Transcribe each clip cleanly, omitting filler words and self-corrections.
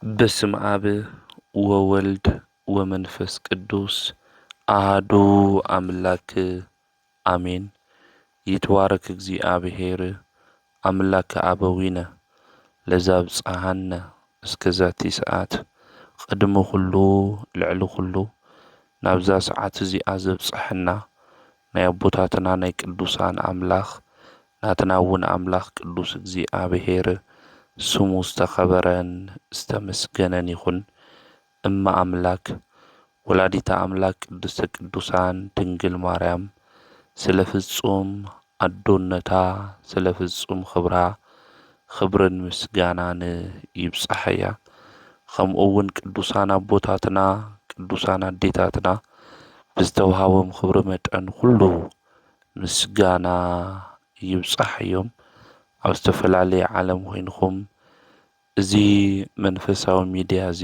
በስመ አብ ወወልድ ወመንፈስ ቅዱስ አሐዱ አምላክ አሜን። ይትባረክ እግዚአብሔር አምላከ አበዊነ ለዘአብጽሐነ እስከዛቲ ሰዓት ቅድሚ ኩሉ ልዕሊ ኩሉ ናብዛ ሰዓት እዚኣ ዘብጽሐና ናይ አቦታትና ናይ ቅዱሳን አምላኽ ናትና እውን አምላኽ ቅዱስ እግዚአብሔር ስሙ ዝተኸበረን ዝተመስገነን ይኹን። እማ አምላክ ወላዲታ አምላክ ቅድስተ ቅዱሳን ድንግል ማርያም ስለ ፍጹም አዶነታ ስለ ፍጹም ክብራ ክብርን ምስጋናን ይብጽሐያ። ከምኡ እውን ቅዱሳን አቦታትና ቅዱሳን አዴታትና ብዝተውሃቦም ክብሪ መጠን ኩሉ ምስጋና ይብጽሕዮም። ኣብ ዝተፈላለየ ዓለም ኮይንኩም እዚ መንፈሳዊ ሚድያ እዚ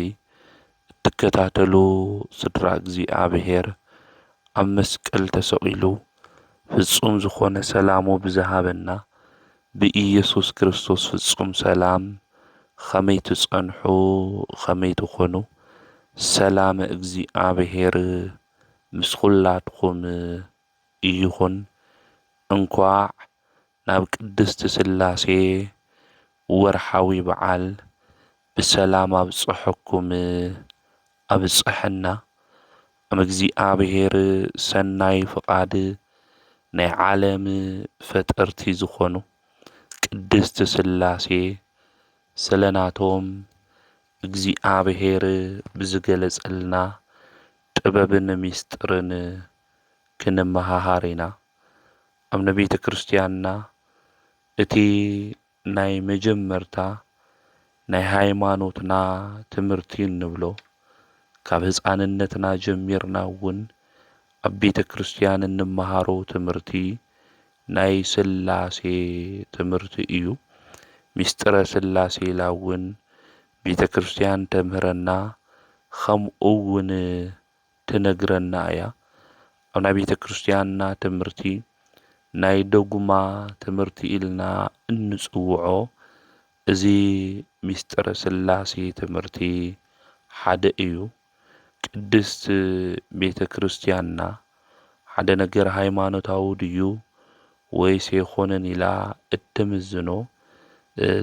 እትከታተሉ ስድራ እግዚአብሔር ኣብ መስቀል ተሰቂሉ ፍጹም ዝኾነ ሰላሙ ብዝሃበና ብኢየሱስ ክርስቶስ ፍጹም ሰላም ከመይ ትጸንሑ ከመይ ትኾኑ ሰላም እግዚአብሔር ምስ ኩላትኩም ይኹን። እንኳዕ ናብ ቅድስቲ ስላሴ ወርሓዊ በዓል ብሰላም አብጽሐኩም አብጽሐና። አብ እግዚአብሔር ሰናይ ፍቃድ ናይ ዓለም ፈጠርቲ ዝኾኑ ቅድስቲ ስላሴ ስለናቶም እግዚአብሔር ብዝገለጸልና ጥበብን ምስጢርን ክንመሃሃር ኢና። ኣብ ቤተ ክርስቲያንና እቲ ናይ መጀመርታ ናይ ሃይማኖትና ትምህርቲ እንብሎ ካብ ህፃንነትና ጀሚርና እውን ኣብ ቤተ ክርስቲያን እንመሃሮ ትምህርቲ ናይ ስላሴ ትምህርቲ እዩ። ምስጢረ ስላሴ ኢላ እውን ቤተ ክርስቲያን ተምህረና ከምኡ እውን ትነግረና እያ። ኣብ ናይ ቤተ ክርስቲያንና ትምህርቲ ናይ ደጉማ ትምህርቲ ኢልና እንጽውዖ እዚ ምስጢረ ስላሴ ትምህርቲ ሓደ እዩ። ቅድስት ቤተ ክርስቲያንና ሓደ ነገር ሃይማኖታዊ ድዩ ወይስ ኣይኮነን ኢላ እትምዝኖ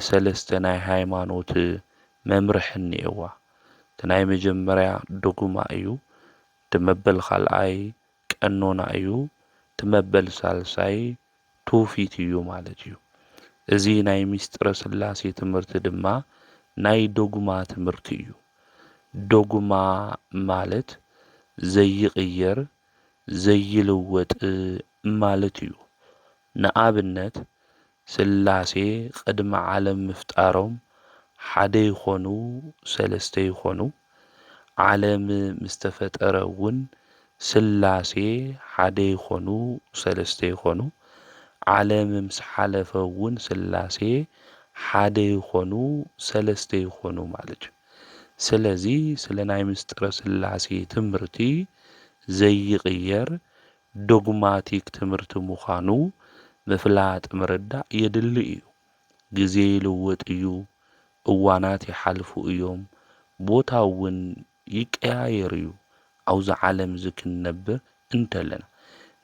ሰለስተ ናይ ሃይማኖት መምርሒ እኒአዋ። እቲ ናይ መጀመርያ ደጉማ እዩ። እቲ መበል ካልኣይ ቀኖና እዩ። እቲ መበል ሳልሳይ ትውፊት እዩ ማለት እዩ። እዚ ናይ ምስጢረ ስላሴ ትምህርቲ ድማ ናይ ደጉማ ትምህርቲ እዩ። ደጉማ ማለት ዘይቕየር ዘይልወጥ ማለት እዩ። ንኣብነት ስላሴ ቅድሚ ዓለም ምፍጣሮም ሓደ ይኾኑ ሰለስተ ይኾኑ። ዓለም ምስ ተፈጠረ እውን ስላሴ ሓደ ይኾኑ ሰለስተ ይኾኑ። ዓለም ምስ ሓለፈ እውን ስላሴ ሓደ ይኾኑ ሰለስተ ይኾኑ ማለት እዩ። ስለዚ ስለ ናይ ምስጢረ ስላሴ ትምህርቲ ዘይቕየር ዶግማቲክ ትምህርቲ ምዃኑ ምፍላጥ ምርዳእ የድሊ እዩ። ግዜ ይልወጥ እዩ። እዋናት ይሓልፉ እዮም። ቦታ እውን ይቀያየር እዩ። ኣብዛ ዓለም እዚ ክንነብር እንተለና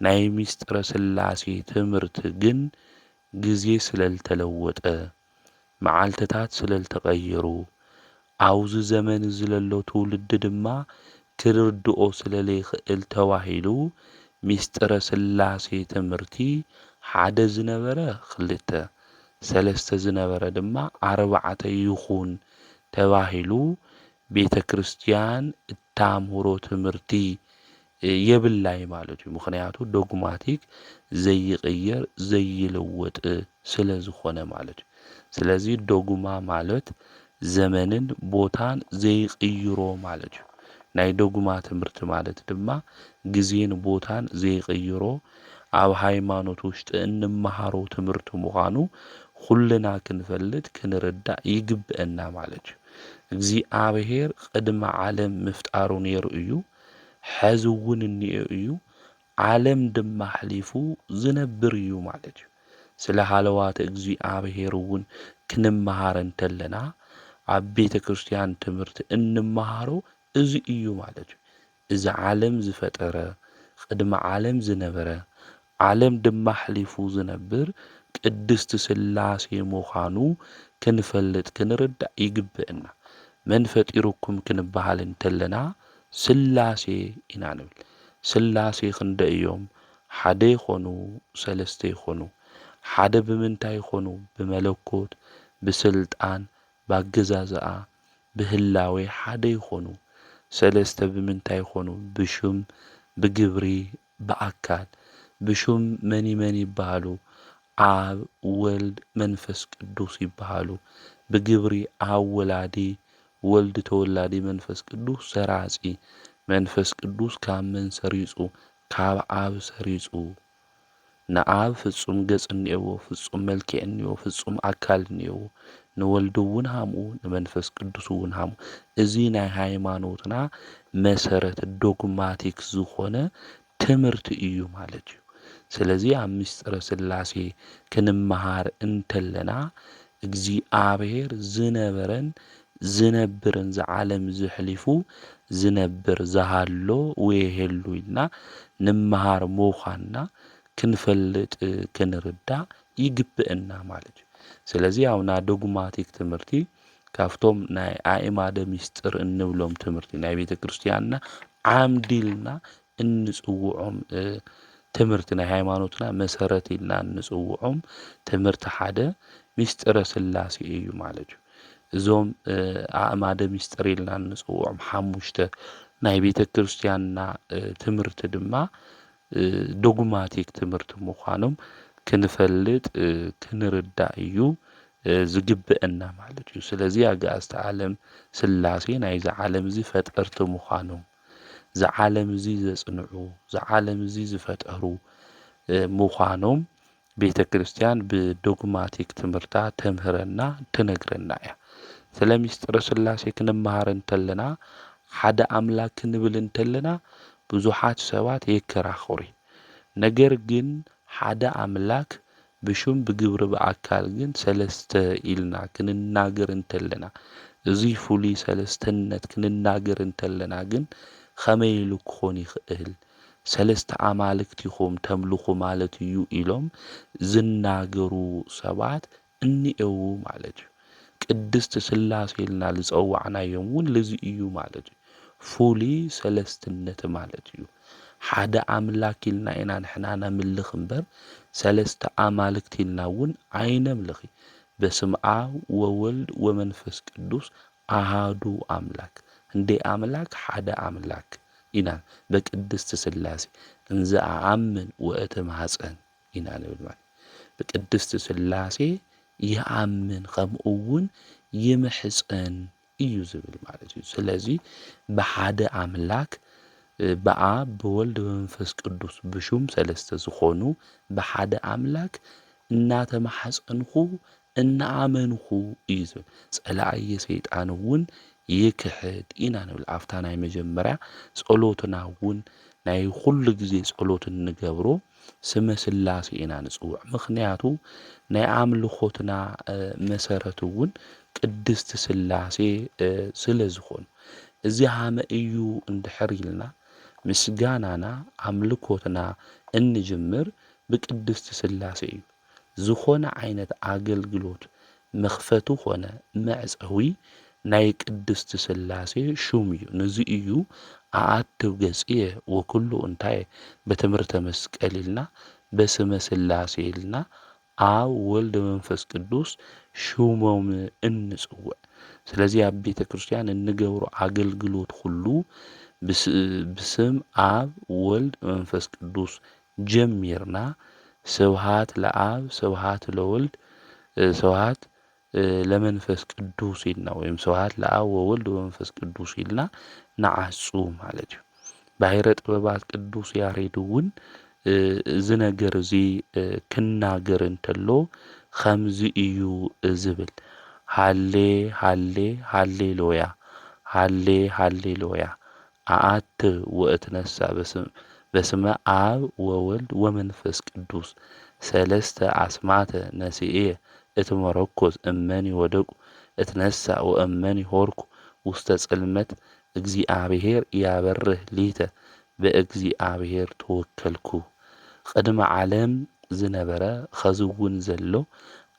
ናይ ምስጢረ ስላሴ ትምህርቲ ግን ግዜ ስለልተለወጠ መዓልትታት ስለልተቐየሩ ኣብዚ ዘመን እዚ ዘሎ ትውልዲ ድማ ክርድኦ ስለለይኽእል ተባሂሉ ምስጢረ ስላሴ ትምህርቲ ሓደ ዝነበረ ክልተ ሰለስተ ዝነበረ ድማ ኣርባዕተ ይኹን ተባሂሉ ቤተ ክርስቲያን እታምህሮ ትምህርቲ የብላይ ማለት እዩ። ምክንያቱ ዶግማቲክ ዘይቕየር ዘይልወጥ ስለ ዝኾነ ማለት እዩ። ስለዚ ዶጉማ ማለት ዘመንን ቦታን ዘይቕይሮ ማለት እዩ። ናይ ደጉማ ትምህርቲ ማለት ድማ ግዜን ቦታን ዘይቕይሮ ኣብ ሃይማኖት ውሽጢ እንመሃሮ ትምህርቲ ምዃኑ ኩልና ክንፈልጥ ክንርዳእ ይግብአና ማለት እዩ። እግዚአብሔር ቅድሚ ዓለም ምፍጣሩ ነይሩ እዩ። ሕዚ እውን እኒአ እዩ። ዓለም ድማ ሓሊፉ ዝነብር እዩ ማለት እዩ። ስለ ሃለዋት እግዚአብሔር እውን ክንመሃር እንተለና ኣብ ቤተ ክርስቲያን ትምህርቲ እንመሃሮ እዚ እዩ ማለት እዩ። እዚ ዓለም ዝፈጠረ ቅድሚ ዓለም ዝነበረ ዓለም ድማ ሕሊፉ ዝነብር ቅድስቲ ሥላሴ ምዃኑ ክንፈልጥ ክንርዳእ ይግብአና። መን ፈጢሩኩም ክንበሃል እንተለና ሥላሴ ኢና ንብል። ሥላሴ ክንደይ እዮም? ሓደ ይኾኑ ሰለስተ ይኾኑ። ሓደ ብምንታይ ይኾኑ? ብመለኮት፣ ብስልጣን፣ ባገዛዝኣ፣ ብህላዌ ሓደ ይኾኑ። ሰለስተ ብምንታይ ይኾኑ? ብሹም፣ ብግብሪ፣ ብኣካል። ብሹም መኒ መን ይበሃሉ? ኣብ ወልድ መንፈስ ቅዱስ ይበሃሉ። ብግብሪ ኣብ ወላዲ ወልድ ተወላዲ መንፈስ ቅዱስ ሰራጺ መንፈስ ቅዱስ ካብ መን ሰሪጹ? ካብ ኣብ ሰሪጹ። ንኣብ ፍጹም ገጽ እኒአዎ፣ ፍጹም መልክዕ እኒአዎ፣ ፍጹም ኣካል እኒአዎ። ንወልድ እውን ሃምኡ፣ ንመንፈስ ቅዱስ እውን ሃምኡ። እዚ ናይ ሃይማኖትና መሰረት ዶግማቲክ ዝኾነ ትምህርቲ እዩ ማለት እዩ። ስለዚ ኣብ ምስጢረ ሥላሴ ክንመሃር እንተለና እግዚአብሔር ዝነበረን ዝነብርን ዝዓለም ዝሕሊፉ ዝነብር ዝሃሎ ወየሄሉ ኢልና ንምሃር ምዃንና ክንፈልጥ ክንርዳእ ይግብአና ማለት እዩ። ስለዚ ኣብና ዶግማቲክ ትምህርቲ ካብቶም ናይ ኣእማደ ምስጢር እንብሎም ትምህርቲ ናይ ቤተ ክርስቲያንና ዓምዲ ኢልና እንጽውዖም ትምህርቲ ናይ ሃይማኖትና መሰረት ኢልና እንጽውዖም ትምህርቲ ሓደ ምስጢረ ሥላሴ እዩ ማለት እዩ። እዞም ኣእማደ ምስጢር ኢልና እንጽውዖም ሓሙሽተ ናይ ቤተ ክርስቲያንና ትምህርቲ ድማ ዶግማቲክ ትምህርቲ ምዃኖም ክንፈልጥ ክንርዳእ እዩ ዝግብአና ማለት እዩ። ስለዚ ኣጋእዝተ ዓለም ሥላሴ ናይዚ ዓለም እዚ ፈጠርቲ ምዃኖም ዝዓለም እዚ ዘጽንዑ ዝዓለም እዚ ዝፈጠሩ ምዃኖም ቤተ ክርስቲያን ብዶግማቲክ ትምህርታ ተምህረና ትነግረና እያ። ስለ ምስጢረ ሥላሴ ክንመሃር እንተለና ሓደ ኣምላክ ክንብል እንተለና ብዙሓት ሰባት የከራኽሩ። ነገር ግን ሓደ ኣምላክ ብሹም ብግብሪ ብኣካል ግን ሰለስተ ኢልና ክንናገር እንተለና እዚ ፍሉይ ሰለስተነት ክንናገር እንተለና ግን ከመይ ኢሉ ክኾን ይኽእል? ሰለስተ ኣማልክቲ ኢኹም ተምልኹ ማለት እዩ ኢሎም ዝናገሩ ሰባት እኒአው ማለት እዩ። ቅድስቲ ሥላሴ ኢልና ዝጸዋዕናዮም እውን ለዚ እዩ ማለት እዩ። ፍሉይ ሰለስትነት ማለት እዩ። ሓደ ኣምላክ ኢልና ኢና ንሕና ነምልኽ እምበር ሰለስተ ኣማልክቲ ኢልና እውን ኣይነምልኽ። በስመ አብ ወወልድ ወመንፈስ ቅዱስ አሃዱ አምላክ። እንዴ አምላክ ሓደ አምላክ ኢና በቅድስቲ ሥላሴ እንዘ አአምን ወእተማኅፀን ኢና ንብል ማለት በቅድስቲ ሥላሴ ይአምን ከምኡውን ይምሕፀን እዩ ዝብል ማለት እዩ። ስለዚ ብሓደ አምላክ በአብ በወልድ በመንፈስ ቅዱስ ብሹም ሰለስተ ዝኾኑ ብሓደ አምላክ እናተማሐፀንኹ እናአመንኹ እዩ ዝብል። ጸላእየ ሰይጣን እውን ይክሕድ ኢና ንብል። ኣፍታ ናይ መጀመርያ ጸሎትና እውን ናይ ኩሉ ጊዜ ጸሎት እንገብሮ ስመ ሥላሴ ኢና ንጽውዕ። ምኽንያቱ ናይ ኣምልኾትና መሰረት እውን ቅድስቲ ሥላሴ ስለ ዝኾኑ እዚ ሃመ እዩ እንድሕር ኢልና ምስጋናና ኣምልኮትና እንጅምር ብቅድስቲ ሥላሴ እዩ። ዝኾነ ዓይነት ኣገልግሎት መኽፈቱ ኾነ መዕፀዊ ናይ ቅድስቲ ሥላሴ ሹም እዩ። ነዚ እዩ ኣአትው ገጽየ ወኩሉ እንታይ በትምህርተ መስቀል ኢልና በስመ ሥላሴ ኢልና ኣብ ወልድ መንፈስ ቅዱስ ሹሞም እንጽውዕ። ስለዚ ኣብ ቤተ ክርስቲያን እንገብሮ ኣገልግሎት ሁሉ ብስም ኣብ ወልድ መንፈስ ቅዱስ ጀሚርና ስብሃት ለአብ ስብሃት ለወልድ ስብሃት ለመንፈስ ቅዱስ ኢልና ወይም ስብሃት ለአብ ወወልድ ወመንፈስ ቅዱስ ኢልና ነዓጹ ማለት እዩ። ባሕረ ጥበባት ቅዱስ ያሬድ እውን እዚ ነገር እዚ ክናገር እንተሎ ከምዚ እዩ ዝብል ሃሌ ሃሌ ሃሌሉያ ሃሌ ሃሌሉያ አአት ወእትነሣ በስመ አብ ወወልድ ወመንፈስ ቅዱስ ሰለስተ አስማተ ነሲኤ እትመረኮዝ እመኒ ወደቁ እትነሳእ ወእመን ይሆርኩ ውስተ ጽልመት እግዚአብሔር ያበርህ ሊተ ብእግዚአብሔር ተወከልኩ። ቅድሚ ዓለም ዝነበረ ኸዝውን ዘሎ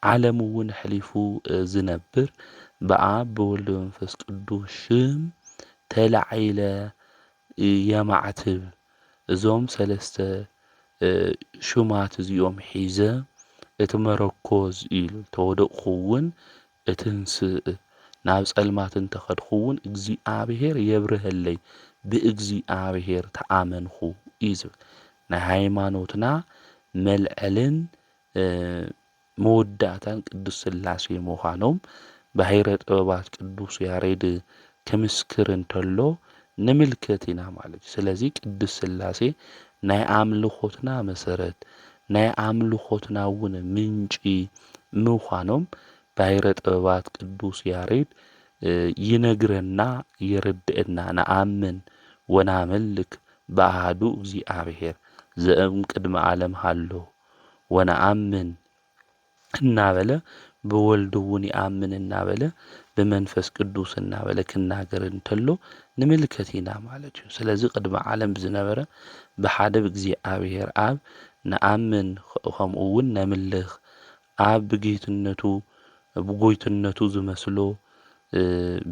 ዓለም እውን ሕሊፉ ዝነብር ብኣብ ብወልድ መንፈስ ቅዱስ ሽም ተላዒለ የማዕትብ እዞም ሰለስተ ሹማት እዚኦም ሒዘ እቲ መረኮዝ ኢሉ ተወደቕኹውን እትንስእ ናብ ጸልማት እንተኸድኹውን እግዚአብሔር የብርህለይ ብእግዚአብሔር ተኣመንኹ እዩ ዝብል ናይ ሃይማኖትና መልዕልን መወዳእታን ቅዱስ ሥላሴ ምዃኖም ባሕረ ጥበባት ቅዱስ ያሬድ ክምስክር እንተሎ ንምልከት ኢና ማለት እዩ። ስለዚ ቅዱስ ሥላሴ ናይ ኣምልኾትና መሰረት ናይ ኣምልኾትና እውን ምንጪ ምዃኖም ባሕረ ጥበባት ቅዱስ ያሬድ ይነግረና የርድአና። ነአምን ወናመልክ በአሐዱ እግዚአብሔር ዘእም ቅድመ ዓለም ሃሎ ወነአምን እናበለ ብወልድ እውን ይኣምን እናበለ ብመንፈስ ቅዱስ እናበለ ክናገር እንተሎ ንምልከት ኢና ማለት እዩ። ስለዚ ቅድመ ዓለም ዝነበረ ብሓደ ብእግዚአብሔር ኣብ ነአምን ከምኡ እውን ነምልኽ ኣብ ብጌትነቱ ብጎይትነቱ ዝመስሎ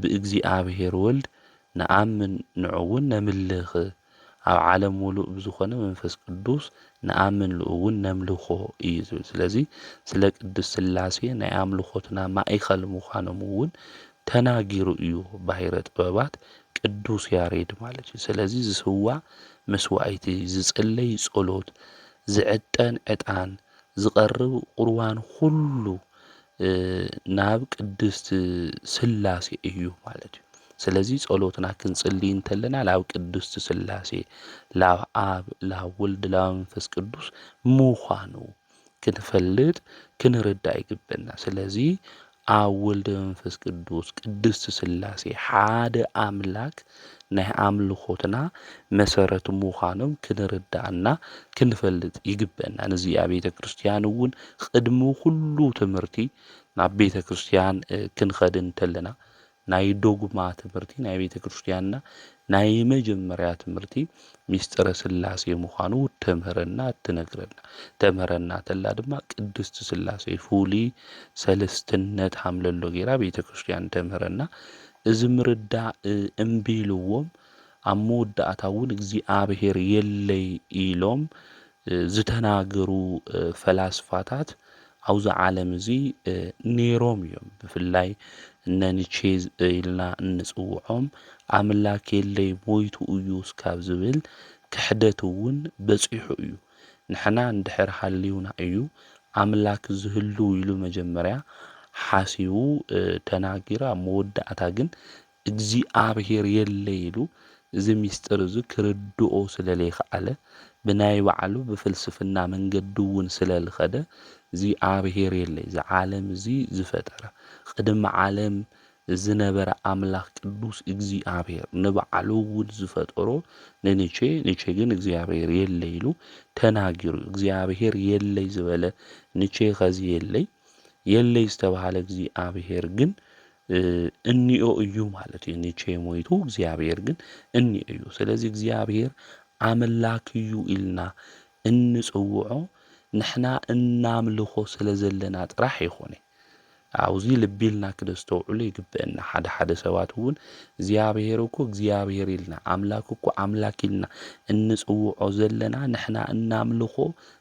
ብእግዚአብሔር ወልድ ነአምን ንዑውን ነምልኽ ኣብ ዓለም ሙሉእ ብዝኾነ መንፈስ ቅዱስ ነአምን ልኡውን ነምልኾ እዩ ዝብል። ስለዚ ስለ ቅዱስ ሥላሴ ናይ ኣምልኾትና ማእኸል ምዃኖም እውን ተናጊሩ እዩ ባሕረ ጥበባት ቅዱስ ያሬድ ማለት እዩ። ስለዚ ዝስዋዕ መስዋዕቲ፣ ዝጽለይ ጸሎት፣ ዝዕጠን ዕጣን፣ ዝቐርብ ቁርባን ኩሉ ናብ ቅድስት ሥላሴ እዩ ማለት እዩ። ስለዚ ጸሎትና ክንጽልይ እንተለና ላብ ቅድስት ሥላሴ ላብ ኣብ ላብ ወልድ ላብ መንፈስ ቅዱስ ምዃኑ ክንፈልጥ ክንርዳእ ይግበና። ስለዚ ኣብ ወልድ መንፈስ ቅዱስ ቅድስት ሥላሴ ሓደ ኣምላክ ናይ ኣምልኾትና መሰረት ምዃኖም ክንርዳእና ክንፈልጥ ይግበና። ነዚኣ ቤተ ክርስቲያን እውን ቅድሚ ኩሉ ትምህርቲ ናብ ቤተ ክርስቲያን ክንኸድ እንተለና ናይ ዶግማ ትምህርቲ ናይ ቤተ ክርስቲያንና ናይ መጀመርያ ትምህርቲ ሚስጥረ ሥላሴ ምዃኑ ተምህረና ትነግረና። ተምህረና ተላ ድማ ቅድስት ሥላሴ ፍሉይ ሰለስትነት ሃምለሎ ጌራ ቤተ ክርስቲያን ተምህረና። እዚ ምርዳእ እምቢ ኢልዎም ኣብ መወዳእታ እውን እግዚአብሔር የለይ ኢሎም ዝተናገሩ ፈላስፋታት ኣብዛ ዓለም እዚ ነይሮም እዮም። ብፍላይ እነ ኒቼ ኢልና እንጽውዖም ኣምላክ የለይ ሞይቱ እዩ እስካብ ዝብል ክሕደት እውን በጺሑ እዩ። ንሕና እንድሕር ሃልዩና እዩ ኣምላክ ዝህሉ ኢሉ መጀመርያ ሓሲቡ ተናጊራ መወዳእታ ግን እግዚአብሔር የለይ ኢሉ እዚ ሚስጥር እዚ ክርድኦ ስለለይከኣለ ብናይ ባዕሉ ብፍልስፍና መንገዲ እውን ስለልኸደ እግዚአብሔር የለይ እዚ ዓለም እዚ ዝፈጠረ ቅድሚ ዓለም ዝነበረ ኣምላኽ ቅዱስ እግዚአብሔር ንባዕሉ እውን ዝፈጠሮ ንኒቼ ግን እግዚአብሔር የለይ ኢሉ ተናጊሩ። እግዚአብሔር የለይ ዝበለ ኒቼ ኸዚ የለይ ዝተባሃለ እግዚአብሔር ግን እንኦ እዩ ማለት እዩ። ኒቼ ሞይቱ እግዚአብሔር ግን እንኦ እዩ። ስለዚ እግዚአብሔር ኣምላክ እዩ ኢልና እንጽውዖ ንሕና እናምልኾ ስለ ዘለና ጥራሕ ይኾነ። ኣብዚ ልቢ ኢልና ክነስተውዕሉ ይግብአና። ሓደ ሰባት እውን እግዚአብሔር እኮ እግዚአብሔር ኢልና ኣምላክ እኮ ኣምላክ ኢልና እንጽውዖ ዘለና ንሕና እናምልኾ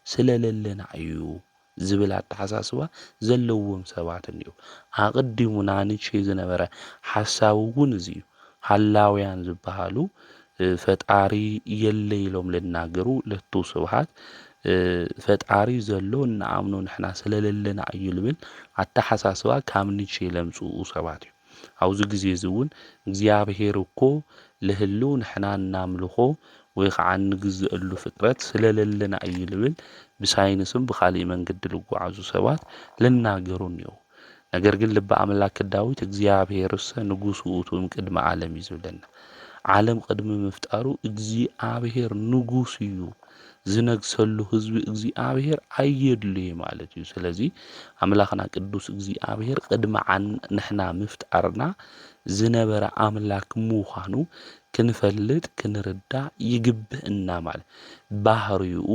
ስለለለና እዩ ዝብል ኣተሓሳስባ ዘለዎም ሰባት እንዮ። ኣቐዲሙና ኒቼ ዝነበረ ሓሳብ እውን እዚ እዩ። ሃላውያን ዝበሃሉ ፈጣሪ የለይ ኢሎም ልናገሩ ለቱ ስብሃት ፈጣሪ ዘሎ እናኣምኖ ንሕና ስለለለና እዩ ልብል ኣተሓሳስባ ካብ ኒቼ ለምጽኡ ሰባት እዩ። ኣብዚ ግዜ እዚ እውን እግዚአብሔር እኮ ልህሉ ንሕና እናምልኾ ወይ ከዓ እንግዝአሉ ፍጥረት ስለለለና እዩ ልብል ብሳይንስም ብኻሊእ መንገዲ ልጓዓዙ ሰባት ልናገሩ እንዮ። ነገር ግን ልበ ኣምላክ ዳዊት እግዚአብሔርሰ ንጉሥ ውእቱ እምቅድመ ዓለም እዩ ዝብለና። ዓለም ቅድሚ ምፍጣሩ እግዚአብሔር ንጉሥ እዩ ዝነግሰሉ ህዝቢ እግዚአብሔር ኣየድልዩ ማለት እዩ። ስለዚ ኣምላኽና ቅዱስ እግዚአብሔር ቅድሚ ንሕና ምፍጣርና ዝነበረ ኣምላክ ምዃኑ ክንፈልጥ ክንርዳእ ይግብአና ማለት ባህሪኡ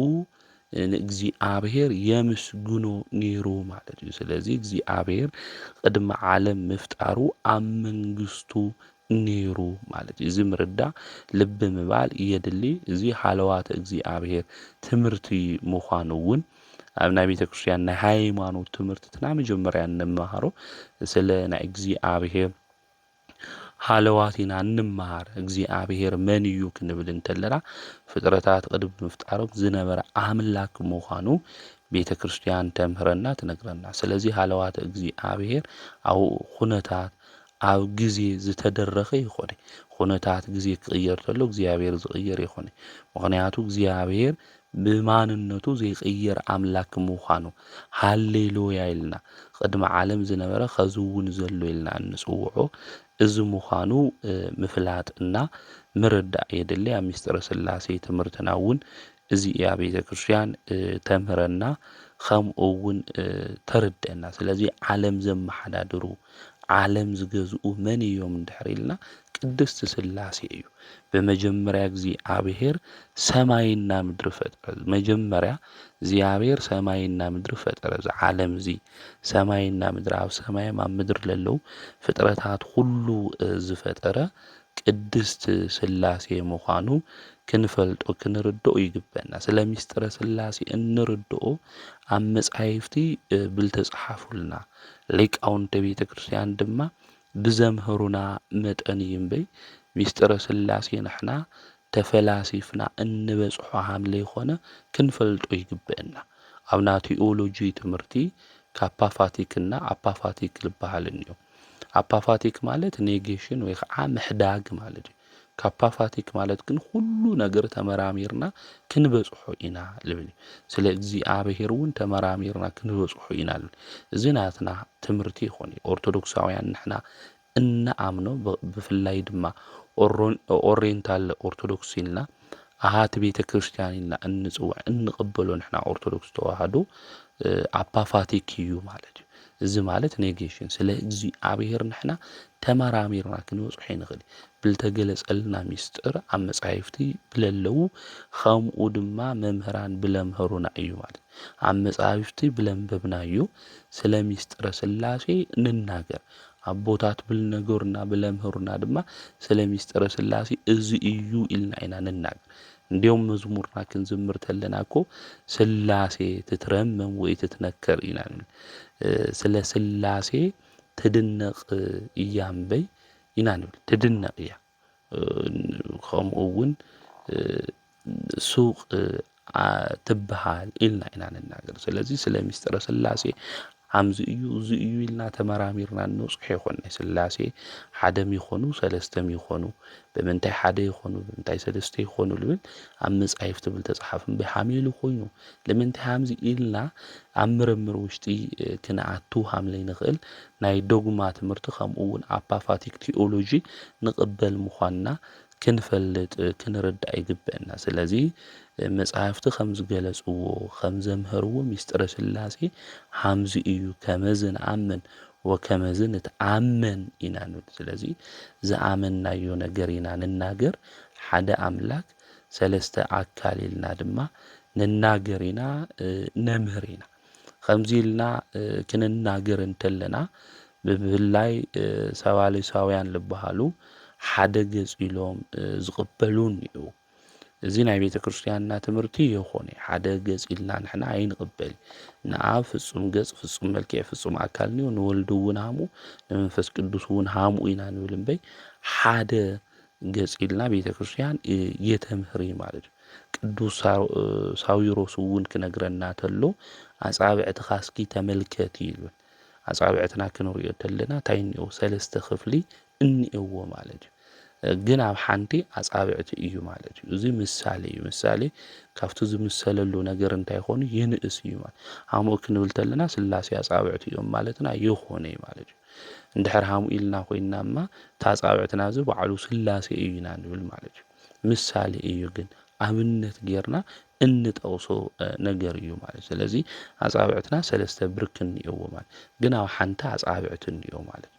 ንእግዚአብሔር የምስግኖ ነይሩ ማለት እዩ። ስለዚ እግዚአብሔር ቅድሚ ዓለም ምፍጣሩ ኣብ መንግስቱ ነይሩ ማለት እዩ። እዚ ምርዳእ ልቢ ምባል የድሊ። እዚ ሓለዋተ እግዚአብሔር ትምህርቲ ምዃኑ እውን ኣብ ናይ ቤተ ክርስቲያን ናይ ሃይማኖት ትምህርትትና መጀመርያ እንመሃሮ ስለ ናይ እግዚአብሔር ሓለዋት ኢና እንመሃር። እግዚአብሔር መን እዩ ክንብል እንተለና ፍጥረታት ቅድሚ ምፍጣሮም ዝነበረ ኣምላክ ምዃኑ ቤተ ክርስቲያን ተምህረና ትነግረና። ስለዚ ሓለዋት እግዚአብሔር ኣብ ኩነታት ኣብ ግዜ ዝተደረኸ ይኾነ ኩነታት ግዜ ክቕየር ተሎ እግዚአብሔር ዝቕየር ይኾነ። ምክንያቱ እግዚአብሔር ብማንነቱ ዘይቕየር ኣምላክ ምዃኑ ሃሌሉያ ኢልና ቅድሚ ዓለም ዝነበረ ኸዚ እውን ዘሎ ኢልና እንፅውዖ እዚ ምዃኑ ምፍላጥና ምርዳእ የድሊ። ኣብ ምስጢረ ሥላሴ ትምህርትና እውን እዚ እያ ቤተ ክርስቲያን ተምህረና ከምኡ እውን ተርድአና። ስለዚ ዓለም ዘመሓዳድሩ ዓለም ዝገዝኡ መን እዮም እንድሕር ኢልና ቅድስቲ ሥላሴ እዩ። በመጀመርያ እግዚአብሔር ሰማይና ምድሪ ፈጠረ። መጀመርያ እግዚአብሔር ሰማይና ምድሪ ፈጠረ። እዚ ዓለም እዚ ሰማይና ምድሪ ኣብ ሰማይም ኣብ ምድሪ ለለው ፍጥረታት ሁሉ ዝፈጠረ ቅድስቲ ሥላሴ ምዃኑ ክንፈልጦ ክንርድኦ ይግበአና። ስለ ምስጢረ ሥላሴ እንርድኦ ኣብ መጻሕፍቲ ብልተጻሓፉልና ሊቃውንተ ቤተ ክርስቲያን ድማ ብዘምህሩና መጠን እምበይ ምስጢረ ሥላሴ ንሕና ተፈላሲፍና እንበጽሖ ሃምለ ይኾነ ክንፈልጦ ይግበአና። ኣብና ቴዎሎጂ ትምህርቲ ካፓፋቲክና አፓፋቲክ ልበሃል እንዮ። አፓፋቲክ ማለት ኔጌሽን ወይ ከዓ ምሕዳግ ማለት እዩ። ካፓፋቲክ ማለት ግን ሁሉ ነገር ተመራሚርና ክንበጽሖ ኢና ልብል። ስለ እግዚአብሔር እውን ተመራሚርና ክንበጽሖ ኢና ልብል። እዚ ናትና ትምህርቲ ይኾነ ኦርቶዶክሳውያን ንሕና እናኣምኖ ብፍላይ ድማ ኦሪየንታል ኦርቶዶክስ ኢልና ኣሃት ቤተ ክርስቲያን ኢልና እንጽውዕ እንቕበሎ ንሕና ኦርቶዶክስ ተዋህዶ አፓፋቲክ እዩ ማለት እዩ። እዚ ማለት ኔጌሽን ስለ እግዚአብሔር ንሕና ተመራሚርና ክንበጽሖ ይንኽእል ብልተገለጸልና ምስጢር ኣብ መጻሕፍቲ ብለለዉ ከምኡ ድማ መምህራን ብለምህሩና እዩ ማለት ኣብ መጻሕፍቲ ብለንበብናዮ ስለ ምስጢረ ሥላሴ ንናገር። ኣቦታት ብልነገሩና ብለምህሩና ድማ ስለ ምስጢረ ሥላሴ እዚ እዩ ኢልና ኢና ንናገር። እንዲሁም መዝሙርና ክንዝምር ተለና እኮ ሥላሴ ትትረመም ወይ ትትነከር ኢና ንብል። ስለ ሥላሴ ትድነቕ እያ እምበይ ኢና ንብል። ትድነቕ እያ ከምኡ እውን ሱቅ ትበሃል ኢልና ኢና ንናገር። ስለዚ ስለ ምስጢረ ሥላሴ ኣምዚ እዩ እዚ እዩ ኢልና ተመራሚርና እንወጽሖ ይኾነ። ሥላሴ ሓደም ይኾኑ ሰለስተም ይኾኑ ብምንታይ ሓደ ይኾኑ ብምንታይ ሰለስተ ይኾኑ ልብል ኣብ መጻሕፍቲ ብልተጻሓፉን ብሓሜሉ ኮይኑ ለምንታይ ሃምዚ ኢልና ኣብ ምርምር ውሽጢ ክንኣቱ ሃምለይ ንኽእል ናይ ዶግማ ትምህርቲ ከምኡ እውን አፓፋቲክ ቴዎሎጂ ንቕበል ምዃንና ክንፈልጥ ክንርዳእ ይግበአና። ስለዚ መጻሕፍቲ ከም ዝገለጽዎ ከም ዘምህርዎ ምስጢረ ሥላሴ ሃምዚ እዩ ከመዝ ንኣምን ወከመዝ ንትኣመን ኢና ንብል። ስለዚ ዝኣመናዮ ነገር ኢና ንናገር። ሓደ ኣምላክ ሰለስተ ኣካል ኢልና ድማ ንናገር ኢና ነምህር ኢና። ከምዚ ኢልና ክንናገር እንተለና ብፍላይ ሰባሌሳውያን ልበሃሉ ሓደ ገጽ ኢሎም ዝቕበሉን እዩ። እዚ ናይ ቤተ ክርስቲያንና ትምህርቲ ይኾነ ሓደ ገጽ ኢልና ንሕና ኣይንቕበል። ንኣብ ፍጹም ገጽ ፍጹም መልክዕ ፍጹም ኣካል ንዮ ንወልዱ እውን ሃሙ ንመንፈስ ቅዱስ እውን ሃሙ ኢና ንብል እምበይ ሓደ ገጽ ኢልና ቤተ ክርስቲያን የተምህር ማለት እዩ። ቅዱስ ሳዊሮስ እውን ክነግረና ተሎ ኣጻብዕትኻ እስኪ ተመልከት ይብል። ኣጻብዕትና ክንሪኦ ተለና እንታይ እኒአው ሰለስተ ክፍሊ እኒአዎ ማለት እዩ። ግን ኣብ ሓንቲ ኣጻብዕቲ እዩ ማለት እዩ። እዚ ምሳሌ እዩ። ምሳሌ ካብቲ ዝምሰለሉ ነገር እንታይ ኾኑ ይንእስ እዩ ማለት ሃምኡ ክንብል ተለና ሥላሴ ኣጻብዕቲ እዮም ማለትና ይኾነ ማለት እዩ። እንድሕር ሃምኡ ኢልና ኮይናማ ታጻብዕትና እዚ ባዕሉ ሥላሴ እዩ ኢና ንብል ማለት እዩ። ምሳሌ እዩ ግን ኣብነት ጌርና እንጠቕሶ ነገር እዩ ማለት። ስለዚ ኣጻብዕትና 3 ብርኪ እኒአዎ ማለት ግን ኣብ ሓንቲ ኣጻብዕቲ እኒኦ ማለት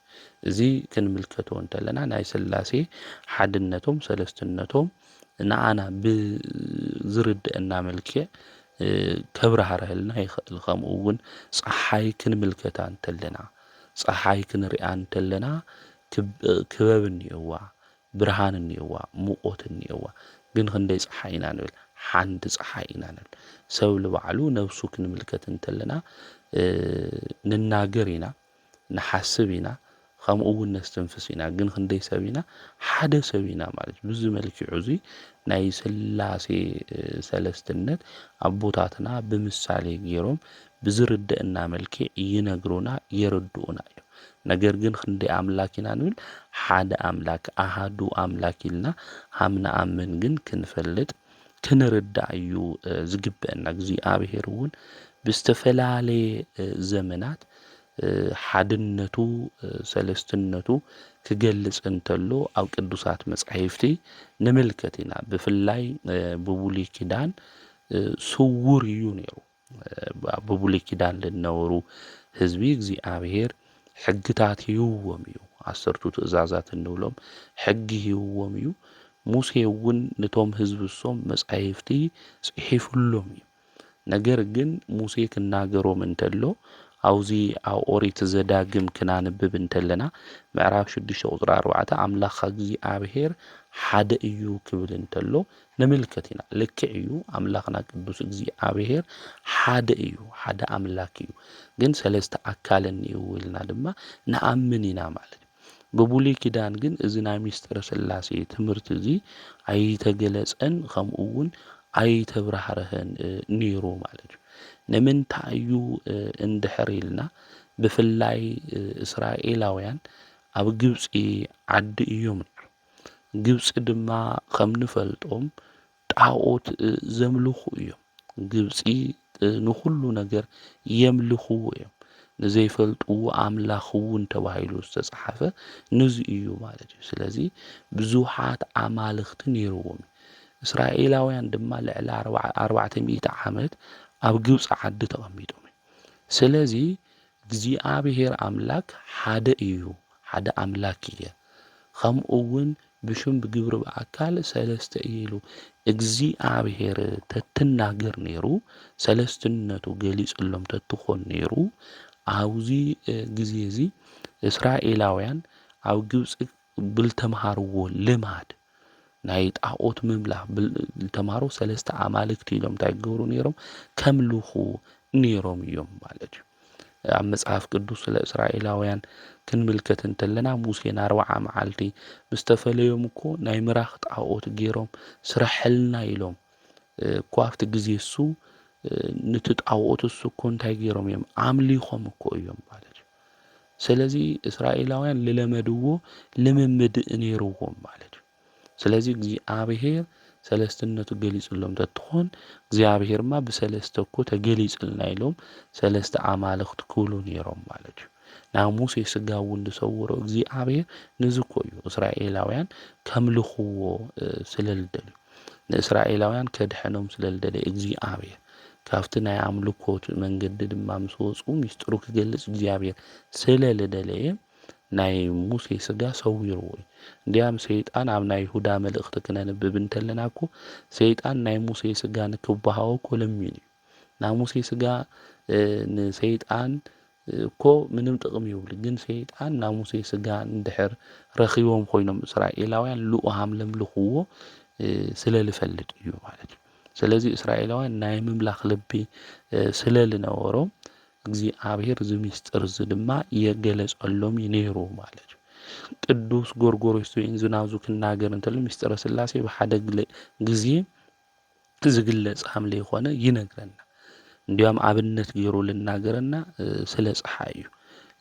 እዚ ክንምልከቶ እንተለና ናይ ሥላሴ ሓድነቶም ሰለስትነቶም ንኣና ብዝርድአና መልክዕ ከብራህርህልና ይኽእል። ከምኡ እውን ፀሓይ ክንምልከታ እንተለና ፀሓይ ክንሪኣ እንተለና ክበብ እኒአዋ ብርሃን እኒአዋ ሙቆት እኒአዋ ግን ክንደይ ፀሓይ ኢና ንብል ሓንቲ ፀሓይ ኢና ንብል። ሰብ ልባዕሉ ነብሱ ክንምልከት እንተለና ንናገር ኢና ንሓስብ ኢና ከምኡ እውን ነስተንፍስ ኢና ግን ክንደይ ሰብ ኢና ሓደ ሰብ ኢና ማለት ብዚ መልክዑ እዚ ናይ ሥላሴ ሰለስትነት ኣቦታትና ብምሳሌ ገይሮም ብዝርድአና መልክዕ ይነግሩና የረድኡና እዩ። ነገር ግን ክንደይ ኣምላክ ኢና ንብል ሓደ ኣምላክ ኣሃዱ ኣምላክ ኢልና ሃምነኣምን ግን ክንፈልጥ ክንርዳእ እዩ ዝግብአና። እግዚኣብሔር እውን ብዝተፈላለየ ዘመናት ሓድነቱ ሰለስትነቱ ክገልጽ እንተሎ ኣብ ቅዱሳት መጻሕፍቲ ንምልከት ኢና። ብፍላይ ብብሉይ ኪዳን ስውር እዩ ነይሩ። ብብሉይ ኪዳን ዝነበሩ ህዝቢ እግዚኣብሔር ሕግታት ሂብዎም እዩ። 10ቱ ትእዛዛት እንብሎም ሕጊ ሂብዎም እዩ። ሙሴ እውን ነቶም ህዝቢ እሶም መጻሕፍቲ ጽሒፉሎም እዩ። ነገር ግን ሙሴ ክናገሮም እንተሎ ኣብዚ ኣብ ኦሪት ዘዳግም ክናንብብ እንተለና ምዕራፍ 6 ቁጥሪ 4 ኣምላኽካ እግዚኣብሔር ሓደ እዩ ክብል እንተሎ ንምልከት ኢና። ልክዕ እዩ ኣምላኽና ቅዱስ እግዚኣብሔር ሓደ እዩ ሓደ ኣምላክ እዩ ግን 3 ኣካል እኒአው ኢልና ድማ ንኣምን ኢና ማለት እዩ። ብብሉይ ኪዳን ግን እዚ ናይ ምስጢረ ሥላሴ ትምህርቲ እዚ ኣይተገለጸን ከምኡ እውን ኣይተብራህርህን ነይሩ ማለት እዩ። ንምንታይ እዩ እንድሕር ኢልና ብፍላይ እስራኤላውያን ኣብ ግብፂ ዓዲ እዮም ነይሩ። ግብፂ ድማ ከም ንፈልጦም ጣዖት ዘምልኹ እዮም። ግብፂ ንኩሉ ነገር የምልኽዎ እዮም። ንዘይፈልጥዎ ኣምላኽ እውን ተባሂሉ ዝተጻሕፈ ነዚ እዩ ማለት እዩ። ስለዚ ብዙሓት ኣማልኽቲ ነይርዎም። እስራኤላውያን ድማ ልዕሊ 400 ዓመት ኣብ ግብፂ ዓዲ ተቐሚጦም። ስለዚ እግዚኣብሔር ኣምላክ ሓደ እዩ ሓደ ኣምላክ እየ ከምኡ እውን ብሽም ብግብሪ ብኣካል 3 ኢሉ እግዚኣብሔር ተትናገር ነይሩ ሰለስትነቱ ገሊጽሎም ተትኾን ነይሩ። ኣብዚ ግዜ እዚ እስራኤላውያን ኣብ ግብፂ ብልተምሃርዎ ልማድ ናይ ጣዖት ምምላኽ ብልተምሃሮ 3 ኣማልክቲ ኢሎም እንታይ ይገብሩ ነይሮም ከምልኹ ነይሮም እዮም ማለት እዩ። ኣብ መጽሓፍ ቅዱስ ስለ እስራኤላውያን ክንምልከት እንተለና ሙሴ 40 መዓልቲ ምስተፈለዮም እኮ ናይ ምራኽ ጣዖት ገይሮም ስራሕልና ኢሎም እኳ ኣብቲ ግዜ እሱ ነቲ ጣዖት እሱ እኮ እንታይ ገይሮም እዮም ኣምሊኾም እኮ እዮም ማለት እዩ። ስለዚ እስራኤላውያን ዝለመድዎ ልምምድ ነይርዎም ማለት እዩ። ስለዚ እግዚኣብሔር ሰለስትነቱ ገሊጽሎም ተትኾን እግዚኣብሔርማ ብ3 እኮ ተገሊጽልና ኢሎም 3 ኣማልኽቲ ክብሉ ነይሮም ማለት እዩ። ናብ ሙሴ ስጋ እውን ዝሰውሮ እግዚኣብሔር ነዚ እኮ እዩ እስራኤላውያን ከምልኽዎ ስለልደልዩ ንእስራኤላውያን ከድሕኖም ስለልደለ እግዚኣብሔር ካብቲ ናይ ኣምልኮት መንገዲ ድማ ምስ ወፁ ሚስጥሩ ክገልጽ እግዚኣብሔር ስለልደለየ ናይ ሙሴ ስጋ ሰዊርዎ እዩ። እንዲያም ሰይጣን ኣብ ናይ ይሁዳ መልእኽቲ ክነንብብ እንተለና እኮ ሰይጣን ናይ ሙሴ ስጋ ንክባሃዎ እኮ ለሚኑ እዩ። ናይ ሙሴ ስጋ ንሰይጣን እኮ ምንም ጥቕሚ ይብሉ ግን ሰይጣን ናይ ሙሴ ስጋ እንድሕር ረኺቦም ኮይኖም እስራኤላውያን ልኡሃም ለምልኽዎ ስለልፈልጥ እዩ ማለት እዩ። ስለዚ እስራኤላውያን ናይ ምምላኽ ልቢ ስለልነበሮም እግዚኣብሔር እዚ ምስጢር እዚ ድማ የገለጸሎም ነይሩ ማለት እዩ። ቅዱስ ጎርጎርዮስ ዝናብዙ ክናገር እንተሎ ምስጢረ ሥላሴ ብሓደ ግዜ ዝግለጽ ከም ዘይኮነ ይነግረና። እንዲያም ኣብነት ገይሩ ልናገረና ስለ ፀሓይ እዩ።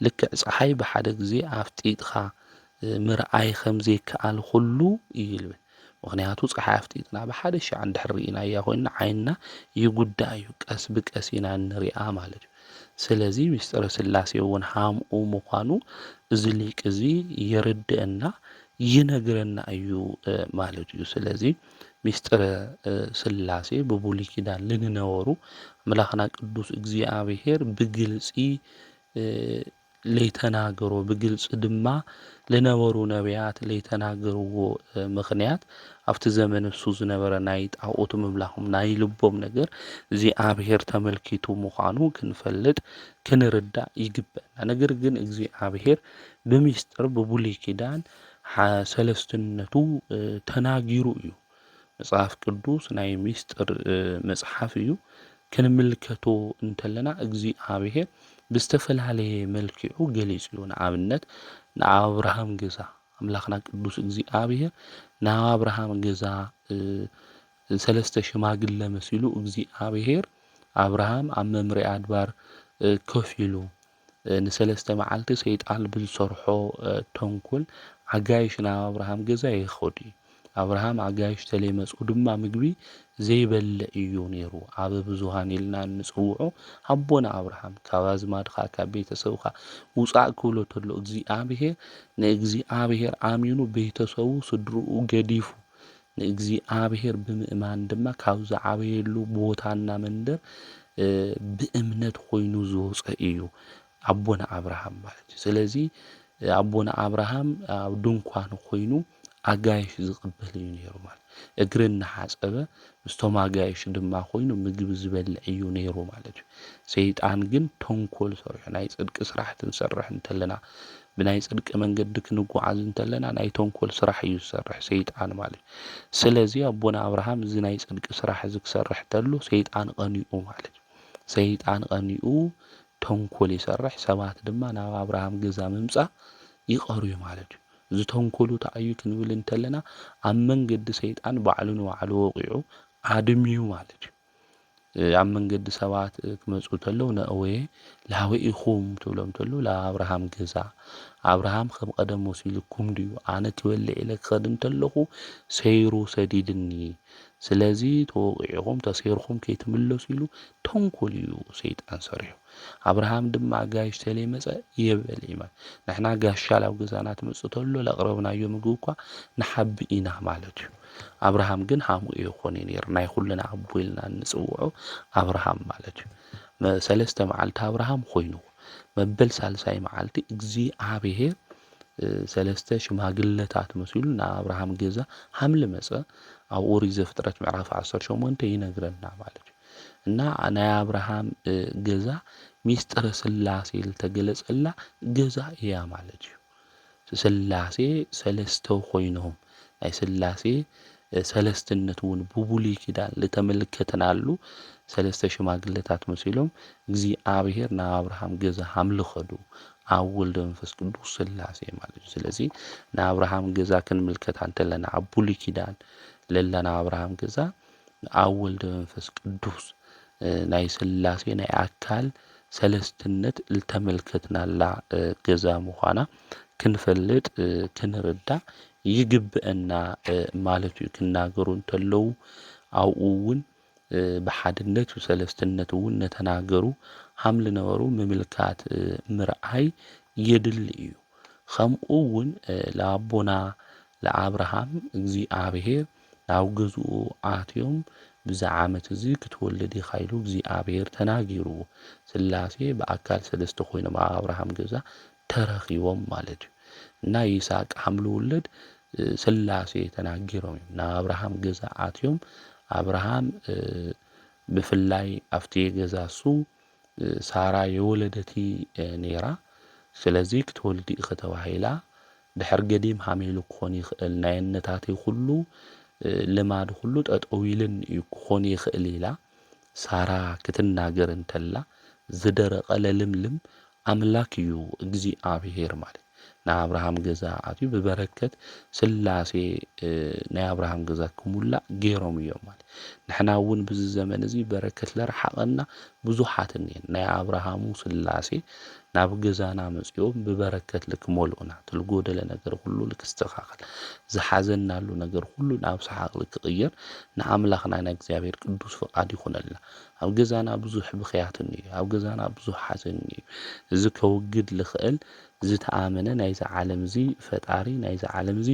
ልክዕ ፀሓይ ብሓደ ግዜ ኣፍጢጥኻ ምርኣይ ከም ዘይከኣል ኩሉ ይብል። ምክንያቱ ፀሓይ ኣፍጢጥና ብሓደ ሻዕ እንድሕር ርኢናያ ኮይንና ዓይንና ይጉዳእ እዩ ቀስ ብቀስ ኢና ንሪኣ ማለት እዩ። ስለዚ ምስጢረ ሥላሴ እውን ሃምኡ ምዃኑ እዚ ሊቅ እዚ የርድአና ይነግረና እዩ ማለት እዩ። ስለዚ ሚስጥረ ስላሴ ብብሉይ ኪዳን ልንነበሩ ኣምላኽና ቅዱስ እግዚኣብሔር ብግልፂ ለይተናገሮ ብግልፂ ድማ ልነበሩ ነቢያት ለይተናገርዎ ምኽንያት ኣብቲ ዘመን እሱ ዝነበረ ናይ ጣዖት ምምላኹም ናይ ልቦም ነገር እግዚኣብሔር ተመልኪቱ ምዃኑ ክንፈልጥ ክንርዳእ ይግበአና። ነገር ግን እግዚኣብሔር ብምስጢር ብብሉይ ኪዳን ሰለስትነቱ ተናጊሩ እዩ። መጽሓፍ ቅዱስ ናይ ምስጢር መጽሓፍ እዩ። ክንምልከቶ እንተለና እግዚኣብሔር ብዝተፈላለየ መልክዑ ገሊጹ እዩ። ንኣብነት ንኣብርሃም ገዛ ኣምላኽና ቅዱስ እግዚኣብሔር ንኣብርሃም ገዛ ሰለስተ ሽማግለ መሲሉ እግዚኣብሔር ኣብርሃም ኣብ መምርያ ኣድባር ኮፍ ኢሉ ንሰለስተ መዓልቲ ሰይጣን ብዝሰርሖ ተንኮል ኣጋይሽ ናብ ኣብርሃም ገዛ ይኸዱ። ኣብርሃም ኣጋይሽ ተለይመጽኡ ድማ ምግቢ ዘይበልዕ እዩ ነይሩ። ኣብ ብዙሃን ኢልና ንጽውዖ ኣቦና ኣብርሃም ካብ ኣዝማድኻ ካብ ቤተሰብካ ውፃእ ክብሎ ተሎ እግዚኣብሔር ንእግዚኣብሔር ኣሚኑ ቤተሰቡ ስድርኡ ገዲፉ ንእግዚኣብሔር ብምእማን ድማ ካብ ዝዓበየሉ ቦታና መንደር ብእምነት ኮይኑ ዝወፀ እዩ ኣቦና ኣብርሃም ማለት እዩ። ስለዚ ኣቦና ኣብርሃም ኣብ ድንኳን ኮይኑ ኣጋይሽ ዝቕበል እዩ ነይሩ ማለት እግሪ እናሓፀበ ምስቶም ኣጋይሽ ድማ ኮይኑ ምግቢ ዝበልዕ እዩ ነይሩ ማለት እዩ። ሰይጣን ግን ተንኮል ሰሪሑ ናይ ጽድቂ ስራሕቲ ንሰርሕ እንተለና ብናይ ጽድቂ መንገዲ ክንጓዓዝ እንተለና ናይ ተንኮል ስራሕ እዩ ዝሰርሕ ሰይጣን ማለት እዩ። ስለዚ ኣቦና ኣብርሃም እዚ ናይ ጽድቂ ስራሕ እዚ ክሰርሕ ተሉ ሰይጣን ቀኒኡ ማለት እዩ። ሰይጣን ቀኒኡ ተንኮል ይሰርሕ፣ ሰባት ድማ ናብ ኣብርሃም ገዛ ምምጻእ ይቐርዩ ማለት እዩ። እዚ ተንኮሉ እንታይ እዩ ክንብል እንተለና ኣብ መንገዲ ሰይጣን ባዕሉ ንባዕሉ ወቂዑ ኣድምዩ ማለት እዩ። ኣብ መንገዲ ሰባት ክመፁ ተለው ነእወየ ላወኢኹም ትብሎም ተሎ ለኣብርሃም ገዛ ኣብርሃም ከም ቀደም መሲልኩም ድዩ ኣነ ክበልዕ ኢለ ክኸድ እንተለኹ ሰይሩ ሰዲድኒ ስለዚ ተወቂዕኹም ተሰይርኩም ከይትምለሱ ኢሉ ተንኮል እዩ ሰይጣን ሰሪሑ። ኣብርሃም ድማ ጋይሽ ተለይመፀ የበል ኢማ ንሕና ጋሻ ላብ ገዛና ትመጽእ ተሎ ለቕረብናዮ ምግቢ እኳ ንሓቢ ኢና ማለት እዩ። ኣብርሃም ግን ሃሙኡ ይኾነ ነይሩ ናይ ኩልና ኣቦ ኢልና ንጽውዖ ኣብርሃም ማለት እዩ። ሰለስተ መዓልቲ ኣብርሃም ኮይኑ መበል ሳልሳይ መዓልቲ እግዚኣብሔር ሰለስተ ሽማግለታት መሲሉ ንኣብርሃም ገዛ ሓምሊ መጸ ኣብ ኦሪት ዘፍጥረት ምዕራፍ 18 ይነግረና ማለት እዩ። እና ናይ ኣብርሃም ገዛ ሚስጥረ ስላሴ ዝተገለጸላ ገዛ እያ ማለት እዩ። ስላሴ ሰለስተ ኮይኖም ናይ ስላሴ ሰለስትነት እውን ብብሉይ ኪዳን ዝተመልከትናሉ ሰለስተ ሽማግለታት መሲሎም እግዚኣብሔር ናብ ኣብርሃም ገዛ ሓምሊ ኸዱ ኣብ ወልደ መንፈስ ቅዱስ ስላሴ ማለት እዩ። ስለዚ ንኣብርሃም ገዛ ክንምልከታ እንተለና ኣብ ብሉይ ኪዳን ለለና ኣብርሃም ገዛ ኣብ ወልደ መንፈስ ቅዱስ ናይ ስላሴ ናይ ኣካል ሰለስትነት ዝተመልከትናላ ገዛ ምዃና ክንፈልጥ ክንርዳእ ይግብአና ማለት እዩ። ክናገሩ እንተለው ኣብኡ እውን ብሓድነት ሰለስትነት እውን ነተናገሩ ሓምሊ ነበሩ ምምልካት ምርኣይ የድሊ እዩ። ከምኡ እውን ለኣቦና ለኣብርሃም እግዚኣብሔር ናብ ገዝኡ ኣትዮም ብዛ ዓመት እዚ ክትወልድ ኢኻ ኢሉ እግዚኣብሔር ተናጊርዎ ስላሴ ብኣካል ሰለስተ ኮይኖም ኣብ ኣብርሃም ገዛ ተረኺቦም ማለት እዩ። እና ይስሐቅ ሓምሊ ውለድ ስላሴ ተናጊሮም እዮም ናብ ኣብርሃም ገዛ ኣትዮም ኣብርሃም ብፍላይ ኣብቲ ገዛ እሱ ሳራ የወለደቲ ነይራ። ስለዚ ክትወልዲ ኢኸ ተባሂላ ድሕር ገዲም ሓሚሉ ክኾን ይኽእል ናይ ነታተይ ኩሉ ልማድ ኩሉ ጠጠው ኢልን እዩ ክኾን ይኽእል ኢላ ሳራ ክትናገር እንተላ ዝደረቐ ለልምልም ኣምላክ እዩ እግዚኣብሔር ማለት ንኣብርሃም ገዛ ኣትዩ ብበረከት ስላሴ ናይ ኣብርሃም ገዛ ክሙላእ ገይሮም እዮም ማለት። ንሕና እውን ብዚ ዘመን እዚ በረከት ለረሓቐና ብዙሓት እኒአን ናይ ኣብርሃሙ ስላሴ ናብ ገዛና መጺኦም ብበረከት ልክመልኡና ትልጎደለ ነገር ሁሉ ልክስተኻኸል ዝሓዘናሉ ነገር ሁሉ ናብ ሰሓቕ ልክቕየር ንኣምላኽና ናይ እግዚኣብሔር ቅዱስ ፍቓድ ይኹነልና። ኣብ ገዛና ብዙሕ ብኽያት እኒዩ፣ ኣብ ገዛና ብዙሕ ሓዘን እኒዩ። እዚ ከውግድ ልኽእል ዝተኣመነ ናይዚ ዓለም እዚ ፈጣሪ ናይዚ ዓለም እዚ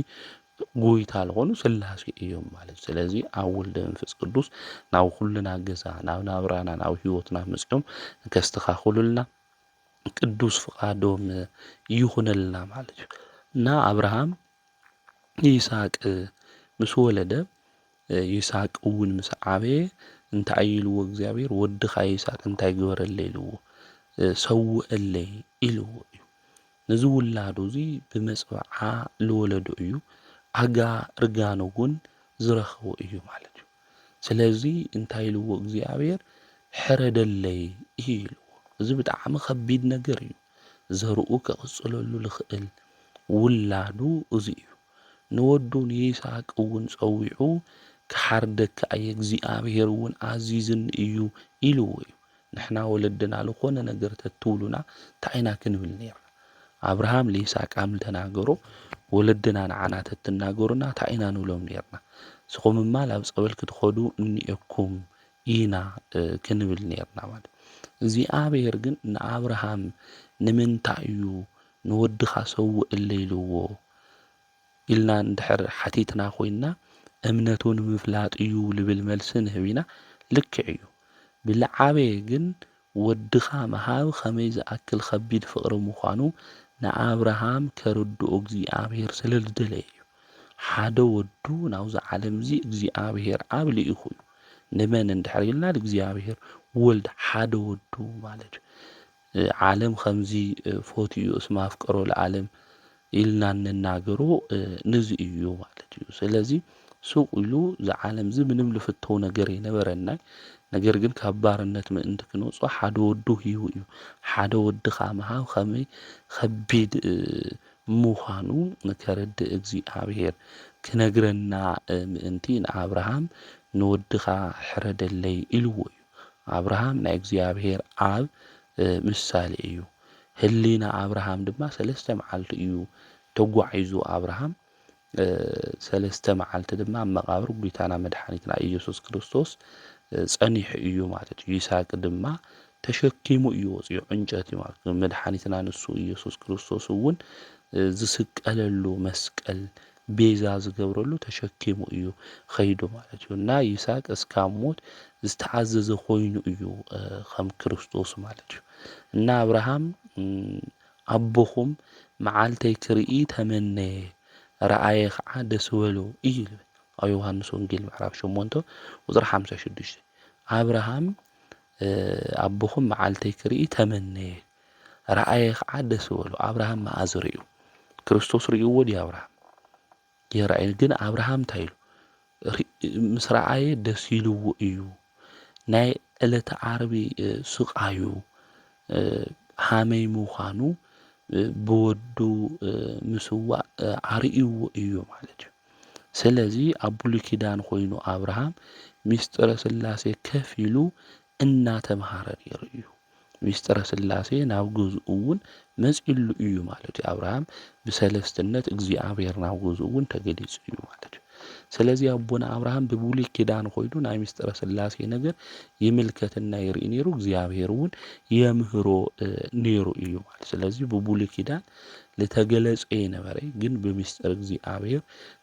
ጎይታ ዝኾኑ ስላሴ እዮም ማለት እዩ። ስለዚ ኣብ ወልደ መንፈስ ቅዱስ ናብ ኩልና ገዛ ናብ ናብራና ናብ ሂወትና መፅኦም ከስተኻኽሉልና ቅዱስ ፍቃዶም ይኹነልና ማለት እዩ እና አብርሃም ይስሐቅ ምስ ወለደ ይስሐቅ እውን ምስ ዓበየ እንታይ ኢልዎ እግዚአብሔር ወድኻ ይስሐቅ እንታይ ግበረለይ ኢልዎ ሰውአለይ ኢልዎ እዩ። ነዚ ውላዱ እዚ ብመፅባዓ ዝወለዶ እዩ ኣጋ ርጋኖ እውን ዝረኸቦ እዩ ማለት እዩ። ስለዚ እንታይ ኢልዎ እግዚአብሔር ሕረደለይ ኢልዎ። እዚ ብጣዕሚ ከቢድ ነገር እዩ። ዘርኡ ከቕፅለሉ ዝኽእል ውላዱ እዚ እዩ። ንወዱ ንይስሐቅ እውን ፀዊዑ ክሓርደካ እየ እግዚአብሔር እውን ኣዚዝኒ እዩ ኢልዎ እዩ። ንሕና ወለድና ዝኾነ ነገር ተትብሉና እንታይ ኢና ክንብል ነርና? አብርሃም ለይስሐቅ ከም ተናገሮ ወለድና ንዓና ተትናገሩና እንታይ ኢና ንብሎም ነርና? ንስኹምማ ናብ ፀበል ክትኸዱ እኒአኩም ኢና ክንብል ነርና ማለት እግዚአብሔር ግን ንአብርሃም ንምንታይ እዩ ንወድኻ ሰውእለይ ኢልዎ ኢልና እንድሕር ሓቲትና ኮይና እምነቱ ንምፍላጥ እዩ ልብል መልሲ ንህብ ኢና ልክዕ እዩ። ብልዓበየ ግን ወድኻ ምሃብ ከመይ ዝኣክል ከቢድ ፍቕሪ ምዃኑ ንአብርሃም ከርድኦ እግዚአብሔር ስለ ዝደለየ እዩ። ሓደ ወዱ ናብዚ ዓለም እዚ እግዚአብሔር ኣብ ልኢኹ እዩ። ንመን እንድሕር ኢልና እግዚአብሔር ወልድ ሓደ ወዱ ማለት እዩ። ዓለም ከምዚ ፈትዩ እስመ ኣፍቀሮ ለዓለም ኢልና እንናገሮ ነዚ እዩ ማለት እዩ። ስለዚ ሱቕ ኢሉ ዝዓለም እዚ ምንም ልፍተው ነገር ይነበረና ነገር ግን ካብ ባርነት ምእንቲ ክንወፅኦ ሓደ ወዱ ሂቡ እዩ። ሓደ ወድኻ ምሃብ ከመይ ከቢድ ምዃኑ ከረድእ እግዚአብሔር ክነግረና ምእንቲ ንአብርሃም ንወድኻ ሕረደለይ ኢልዎ እዩ። አብርሃም ናይ እግዚአብሔር ኣብ ምሳሌ እዩ። ህሊና አብርሃም ድማ 3 መዓልቲ እዩ ተጓዒዙ አብርሃም 3 መዓልቲ ድማ ኣብ መቃብር ጌታና መድሓኒትና ኢየሱስ ክርስቶስ ፀኒሑ እዩ ማለት እዩ። ይስሐቅ ድማ ተሸኪሙ እዩ ወፂኡ ዕንጨት እዩ ማለት ነው። መድሓኒትና ንሱ ኢየሱስ ክርስቶስ እውን ዝስቀለሉ መስቀል ቤዛ ዝገብረሉ ተሸኪሙ እዩ ኸይዱ ማለት እዩ እና ይስሐቅ እስካብ ሞት ዝተዓዘዘ ኮይኑ እዩ ከም ክርስቶስ ማለት እዩ እና አብርሃም ኣቦኹም መዓልተይ ክርኢ ተመነየ ረአየ ከዓ ደስ በሎ እዩ ይብል ኣብ ዮሃንስ ወንጌል ምዕራፍ 8 ቁጥሪ 56 አብርሃም ኣቦኹም መዓልተይ ክርኢ ተመነየ ረአየ ከዓ ደስ በሎ። አብርሃም መዓዝ ርእዩ? ክርስቶስ ርእይዎ ድዩ አብርሃም? የረአየ ግን አብርሃም እንታይ ኢሉ? ምስ ረአየ ደስ ይልዎ እዩ። ናይ ዕለተ ዓርቢ ስቃዩ ሃመይ ምዃኑ ብወዱ ምስዋዕ ኣርእይዎ እዩ ማለት እዩ። ስለዚ ኣብ ብሉይ ኪዳን ኮይኑ አብርሃም ሚስጥረ ስላሴ ከፍ ኢሉ እናተምሃረ ነይሩ እዩ። ሚስጥረ ስላሴ ናብ ገዝኡ እውን መፂሉ እዩ ማለት እዩ። አብርሃም ብሰለስትነት እግዚአብሔር ናብ ገዝኡ እውን ተገሊጹ እዩ ማለት እዩ። ስለዚ ኣቦና አብርሃም ብብሉይ ኪዳን ኮይኑ ናይ ሚስጥረ ስላሴ ነገር ይምልከትና ይርኢ ነይሩ። እግዚአብሔር እውን የምህሮ ነይሩ እዩ ማለት ስለዚ ብብሉይ ኪዳን ዝተገለጸ ነበረ ግን ብምስጢር እግዚአብሔር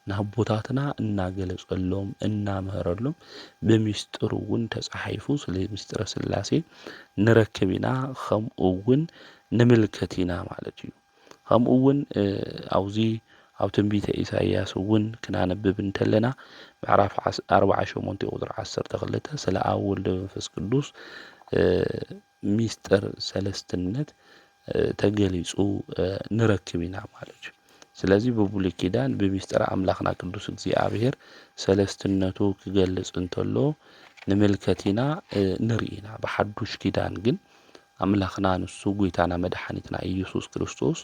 ንኣቦታትና እናገለጸሎም እናምህረሎም ብምስጢር እውን ተጻሒፉ ስለ ምስጢረ ስላሴ ንረክብ ኢና ከምኡ እውን ንምልከት ኢና ማለት እዩ። ከምኡ እውን ኣብዚ ኣብ ትንቢተ ኢሳይያስ እውን ክናነብብ እንተለና ምዕራፍ 48 ቁጥሪ 12 ስለ ኣብ ወልደ መንፈስ ቅዱስ ሚስጥር ሰለስትነት ተገሊጹ ንረክብ ኢና ማለት እዩ። ስለዚ ብብሉይ ኪዳን ብምስጢር ኣምላኽና ቅዱስ እግዚአብሔር ሰለስትነቱ ክገልጽ እንተሎ ንምልከት ኢና ንርኢ ኢና። ብሓዱሽ ኪዳን ግን ኣምላኽና ንሱ ጎይታና መድሓኒትና ኢየሱስ ክርስቶስ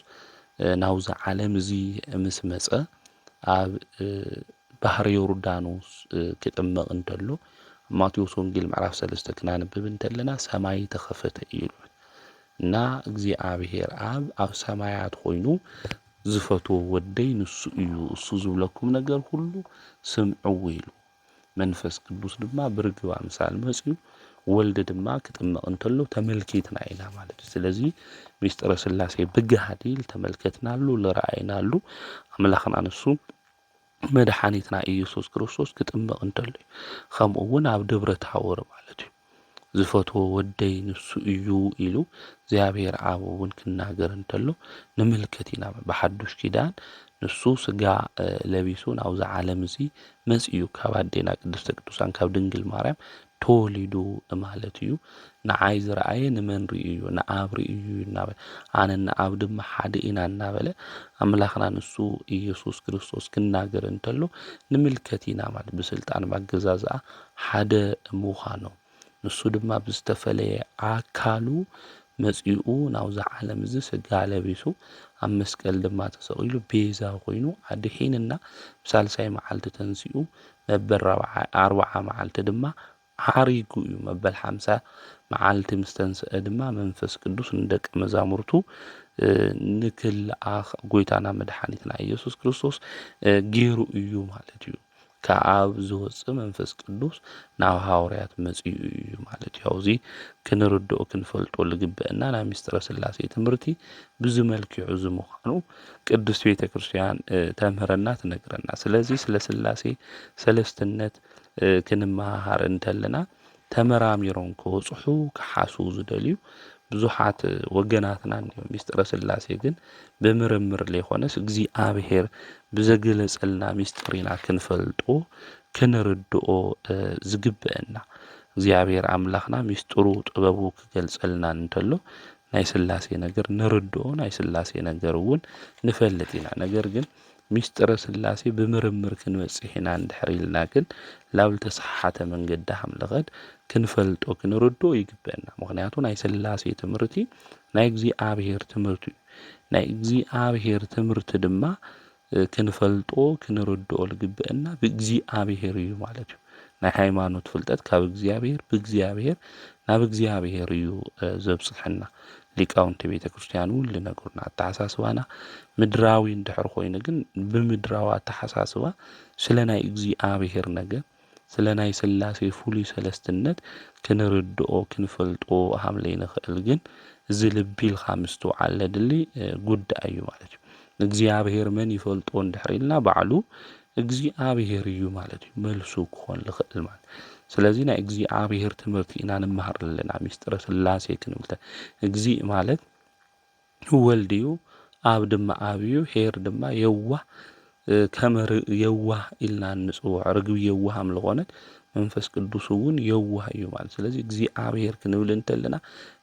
ናብዚ ዓለም እዚ ምስ መፀ ኣብ ባሕሪ ዮርዳኖስ ክጥመቕ እንተሎ ማቴዎስ ወንጌል ምዕራፍ 3 ክናነብብ እንተለና ሰማይ ተኸፈተ እዩ እና እግዚአብሔር ኣብ ሰማያት ኮይኑ ዝፈትዎ ወደይ ንሱ እዩ እሱ ዝብለኩም ነገር ሁሉ ስምዑ ኢሉ መንፈስ ቅዱስ ድማ ብርግብ ኣምሳል መፅኡ ወልድ ድማ ክጥምቕ እንተሎ ተመልኪትና ኢና ማለት እዩ። ስለዚ ምስጢረ ስላሴ ብገሃዲል ተመልከትናሉ ለረአይናሉ ኣምላኽና ንሱ መድኃኒትና ኢየሱስ ክርስቶስ ክጥምቕ እንተሎ ከምኡ እውን ኣብ ደብረ ታቦር ማለት እዩ ዝፈትዎ ወደይ ንሱ እዩ ኢሉ እግዚአብሔር አብ እውን ክናገር እንተሎ ንምልከት ኢና በሐዱሽ ኪዳን ንሱ ስጋ ለቢሱ ናብዚ ዓለም እዚ መጽኡ ካብ ኣዴና ቅድስተ ቅዱሳን ካብ ድንግል ማርያም ተወሊዱ ማለት እዩ። ንዓይ ዝረአየ ንመን ርእዩ እዩ ንኣብ ርእዩ እዩ እናበለ ኣነ ንኣብ ድማ ሓደ ኢና እናበለ ኣምላኽና ንሱ ኢየሱስ ክርስቶስ ክናገር እንተሎ ንምልከት ኢና ማለት ብስልጣን ባገዛዝኣ ሓደ ምዃኑ ንሱ ድማ ብዝተፈለየ ኣካሉ መጽኡ ናብዚ ዓለም እዚ ስጋ ለቢሱ ኣብ መስቀል ድማ ተሰቂሉ ቤዛ ኮይኑ ኣድሒንና ብሳልሳይ መዓልቲ ተንሲኡ መበል 40 መዓልቲ ድማ ዓሪጉ እዩ መበል 50 መዓልቲ ምስ ተንስአ ድማ መንፈስ ቅዱስ ንደቀ መዛሙርቱ ንክልኣኽ ጎይታና መድኃኒትና ኢየሱስ ክርስቶስ ገይሩ እዩ ማለት እዩ። ከአብ ዝወፅእ መንፈስ ቅዱስ ናብ ሐዋርያት መጽኡ እዩ ማለት እዩ። እዚ ክንርድኦ ክንፈልጦ ልግበአና ናይ ምስጢረ ስላሴ ትምህርቲ ብዝመልክዑ ዝምዃኑ ቅዱስ ቤተ ክርስቲያን ተምህረና ትነግረና። ስለዚ ስለ ስላሴ ሰለስትነት ክንመሃር እንተለና ተመራሚሮም ክወጽሑ ክሓሱ ዝደልዩ ብዙሓት ወገናትና እንዮም። ምስጢረ ስላሴ ግን ብምርምር ለይኾነስ እግዚአብሔር ብዘገለጸልና ምስጢሪና ክንፈልጦ ክንርድኦ ዝግበአና እግዚአብሔር አምላኽና ምስጢሩ ጥበቡ ክገልጸልና እንተሎ ናይ ስላሴ ነገር ንርድኦ ናይ ስላሴ ነገር እውን ንፈልጥ ኢና። ነገር ግን ምስጢረ ስላሴ ብምርምር ክንበጽሕ ኢና እንድሕር ኢልና ግን ላብ ዝተሰሓተ መንገዲ ሃምለኸድ ክንፈልጦ ክንርድኦ ይግበአና። ምክንያቱ ናይ ስላሴ ትምህርቲ ናይ እግዚአብሔር ትምህርቲ እዩ። ናይ እግዚአብሔር ትምህርቲ ድማ ክንፈልጦ ክንርድኦ ልግበአና ብእግዚአብሔር እዩ ማለት እዩ። ናይ ሃይማኖት ፍልጠት ካብ እግዚአብሔር ብእግዚአብሔር ናብ እግዚአብሔር እዩ ዘብጽሕና። ሊቃውንቲ ቤተ ክርስቲያን እውን ልነግሩና ኣተሓሳስባና ምድራዊ እንድሕር ኮይኑ ግን ብምድራዊ ኣተሓሳስባ ስለ ናይ እግዚአብሔር ነገር ስለ ናይ ስላሴ ፍሉይ ሰለስትነት ክንርድኦ ክንፈልጦ ሃምለይ ንኽእል ግን እዚ ልቢ ኢልካ ምስትውዓል ዘድሊ ጉዳይ እዩ ማለት እዩ። እግዚአብሔር መን ይፈልጦ እንድሕር ኢልና ባዕሉ እግዚአብሔር እዩ ማለት እዩ መልሱ ክኾን ልኽእል ማለት። ስለዚ ናይ እግዚአብሔር ትምህርቲ ኢና ንመሃር ዘለና ምስጢረ ስላሴ ክንብል እግዚ ማለት ወልድ እዩ፣ ኣብ ድማ ኣብ እዩ፣ ሄር ድማ የዋህ ከመር የዋህ ኢልና ንጽውዕ ርግብ የዋህ ምልኾነት መንፈስ ቅዱስ እውን የዋህ እዩ ማለት። ስለዚ እግዚአብሔር ክንብል እንተለና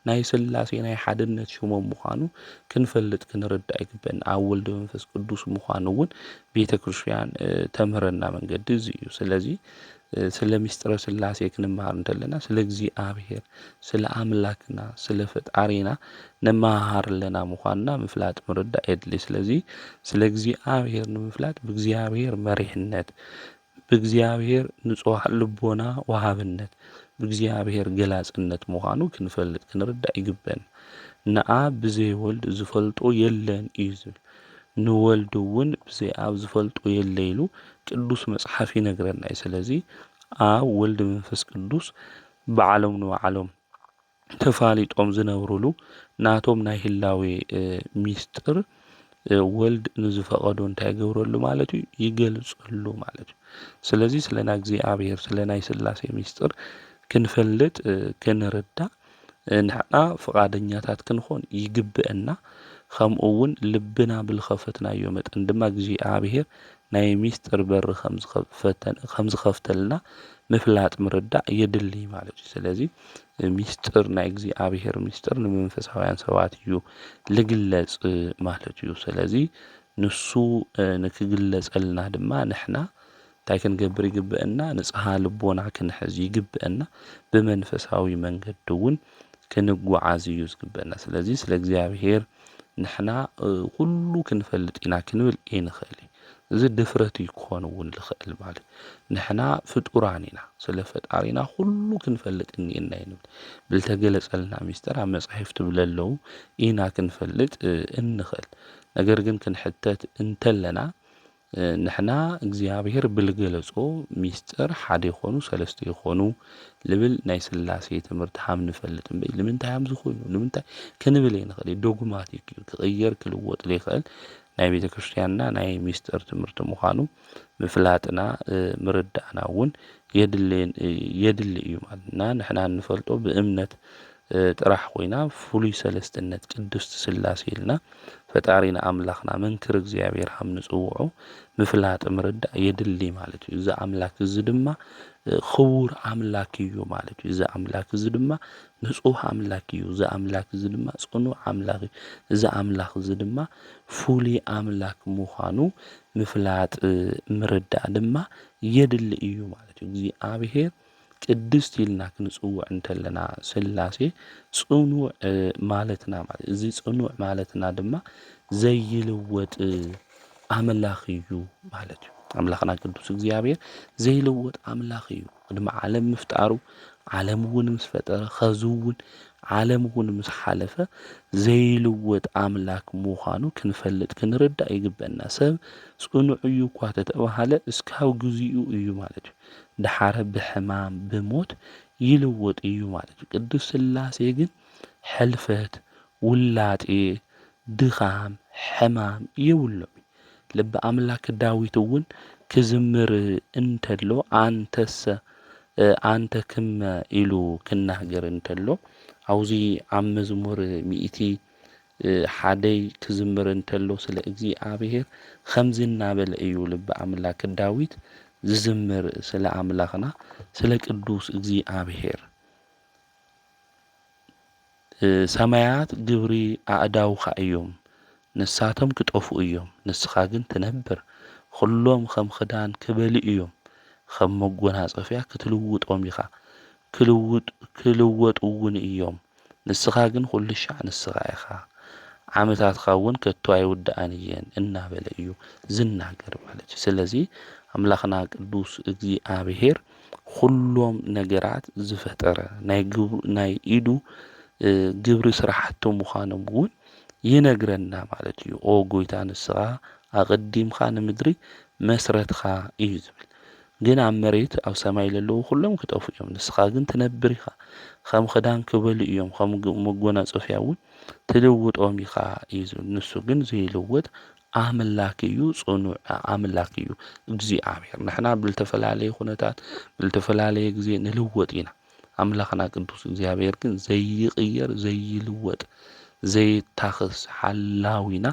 ናይ ስላሴ ናይ ሓድነት ሽሞም ምዃኑ ክንፈልጥ ክንርዳእ ይግበአና። ኣብ ወልድ መንፈስ ቅዱስ ምዃኑ እውን ቤተ ክርስቲያን ተምህረና መንገዲ እዚ እዩ። ስለዚ ስለ ምስጢረ ስላሴ ክንመሃር እንተለና ስለ እግዚአብሔር ስለ ኣምላክና ስለ ፈጣሪና ነመሃር ኣለና ምዃንና ምፍላጥ ምርዳእ የድሊ። ስለዚ ስለ እግዚአብሔር ንምፍላጥ ብእግዚአብሔር መሪሕነት ብእግዚአብሔር ንጹሕ ልቦና ወሃብነት ብእግዚአብሔር ገላጽነት ምዃኑ ክንፈልጥ ክንርዳእ ይግበአና። ንኣብ ብዘይ ወልድ ዝፈልጦ የለን እዩ ዝብል ንወልድ እውን ብዘይ ኣብ ዝፈልጦ የለ ኢሉ ቅዱስ መጽሓፍ ይነግረና እዩ። ስለዚ ኣብ ወልድ መንፈስ ቅዱስ በዓሎም ንባዕሎም ተፋሊጦም ዝነብሩሉ ናቶም ናይ ህላዌ ሚስጥር ወልድ ንዝፈቐዶ እንታይ ገብረሉ ማለት እዩ ይገልጸሉ ማለት እዩ። ስለዚ ስለ ናይ እግዚአብሔር ስለ ናይ ስላሴ ሚስጥር ክንፈልጥ ክንርዳእ ንሕና ፍቓደኛታት ክንኾን ይግብአና። ከምኡ እውን ልብና ብልኸፈትናዮ መጠን ድማ እግዚአብሔር ናይ ሚስጥር በሪ ከም ዝኸፍተልና ምፍላጥ ምርዳእ የድሊ ማለት እዩ። ስለዚ ሚስጥር ናይ እግዚአብሔር ሚስጥር ንመንፈሳውያን ሰባት እዩ ልግለጽ ማለት እዩ። ስለዚ ንሱ ንክግለጸልና ድማ ንሕና እንታይ ክንገብር ይግብአና? ንጽሓ ልቦና ክንሕዝ ይግብአና። ብመንፈሳዊ መንገዲ እውን ክንጓዓዝ እዩ ዝግበአና። ስለዚ ስለ እግዚአብሔር ንሕና ኩሉ ክንፈልጥ ኢና ክንብል ንኽእል እዚ ድፍረት ይኮን እውን ልኽእል ማለት ንሕና ፍጡራን ኢና ስለ ፈጣሪና ኩሉ ክንፈልጥ እኒአና ይንብል ብልተገለጸልና ሚስጥር ኣብ መጻሕፍቲ ብለለዉ ኢና ክንፈልጥ እንኽእል። ነገር ግን ክንሕተት እንተለና ንሕና እግዚኣብሔር ብልገለጾ ሚስጥር ሓደ ይኾኑ ሰለስተ ይኾኑ ልብል ናይ ስላሴ ትምህርቲ ሃም ንፈልጥ እምበይ ንምንታይ ሃም ዝኾኑ ንምንታይ ክንብል ይንኽእል ዶግማቲክ እዩ ክቕየር ክልወጥ ዘይኽእል ናይ ቤተ ክርስቲያንና ናይ ሚስጥር ትምህርቲ ምዃኑ ምፍላጥና ምርዳእና እውን የድሊ እዩ ማለትና ንሕና ንፈልጦ ብእምነት ጥራሕ ኮይና ፍሉይ ሰለስትነት ቅድስቲ ስላሴ ኢልና ፈጣሪና ኣምላኽና መንክር እግዚኣብሔር ሃም ንጽውዖ ምፍላጥ ምርዳእ የድሊ ማለት እዩ። እዚ ኣምላክ እዚ ድማ ክቡር ኣምላክ እዩ ማለት እዩ። እዚ ኣምላክ እዚ ድማ ንጹህ ኣምላክ እዩ። እዚ ኣምላክ እዚ ድማ ጽኑዕ ኣምላክ እዩ። እዚ ኣምላክ እዚ ድማ ፍሉይ ኣምላክ ምዃኑ ምፍላጥ ምርዳእ ድማ የድሊ እዩ ማለት እዩ። እግዚኣብሔር ቅድስት ኢልና ክንጽውዕ እንተለና ስላሴ ጽኑዕ ማለትና ማለት እዚ ጽኑዕ ማለትና ድማ ዘይልወጥ ኣምላኽ እዩ ማለት እዩ። ኣምላኽና ቅዱስ እግዚኣብሔር ዘይልወጥ ኣምላኽ እዩ። ቅድሚ ዓለም ምፍጣሩ ዓለም እውን ምስ ፈጠረ ኸዚ እውን ዓለም እውን ምስ ሓለፈ ዘይልወጥ ኣምላክ ምዃኑ ክንፈልጥ ክንርዳእ ይግበአና። ሰብ ጽኑዕ እዩ እኳ ተተባሃለ እስካብ ግዚኡ እዩ ማለት እዩ። ድሓረ ብሕማም ብሞት ይልወጥ እዩ ማለት እዩ። ቅዱስ ስላሴ ግን ሕልፈት ውላጤ ድኻም ሕማም የብሎም። ልቢ ኣምላክ ዳዊት እውን ክዝምር እንተሎ አንተ ክመ ኢሉ ክናገር እንተሎ አውዚ ኣብ መዝሙር 101 ክዝምር እንተሎ ስለ እግዚኣብሔር ከምዚ እናበለ እዩ ልቢ ኣምላክ ዳዊት ዝዝምር ስለ ኣምላኽና ስለ ቅዱስ እግዚኣብሔር። ሰማያት ግብሪ ኣእዳውኻ እዮም ንሳቶም ክጠፉ እዮም ንስኻ ግን ትነብር። ኩሎም ከም ክዳን ክበሊ እዮም ከም መጎናጸፊያ ክትልውጦም ኢኻ ክልወጡ እውን እዮም ንስኻ ግን ኩሉ ሻዕ ንስኻ ኢኻ ዓመታትኻ እውን ከቶ ኣይውዳእን እየን እናበለ እዩ ዝናገር ማለት እዩ። ስለዚ ኣምላኽና ቅዱስ እግዚኣብሔር ኩሎም ነገራት ዝፈጠረ ናይ ኢዱ ግብሪ ስራሕቲ ምዃኖም እውን ይነግረና ማለት እዩ። ኦ ጎይታ ንስኻ ኣቐዲምካ ንምድሪ መስረትካ እዩ ዝብል ግን ኣብ መሬት ኣብ ሰማይ ዘለዉ ኩሎም ክጠፉ እዮም ንስኻ ግን ትነብር ኢኻ ከም ክዳን ክበሉ እዮም ከም መጎናጸፊያ እውን ትልውጦም ኢኻ እዩ ዝብል። ንሱ ግን ዘይልወጥ ኣምላክ እዩ ጽኑዕ ኣምላክ እዩ እግዚኣብሔር። ንሕና ብልተፈላለየ ኩነታት ብልተፈላለየ ግዜ ንልወጥ ኢና። ኣምላኽና ቅዱስ እግዚኣብሔር ግን ዘይቕየር ዘይልወጥ ዘይታኽስ ሓላዊና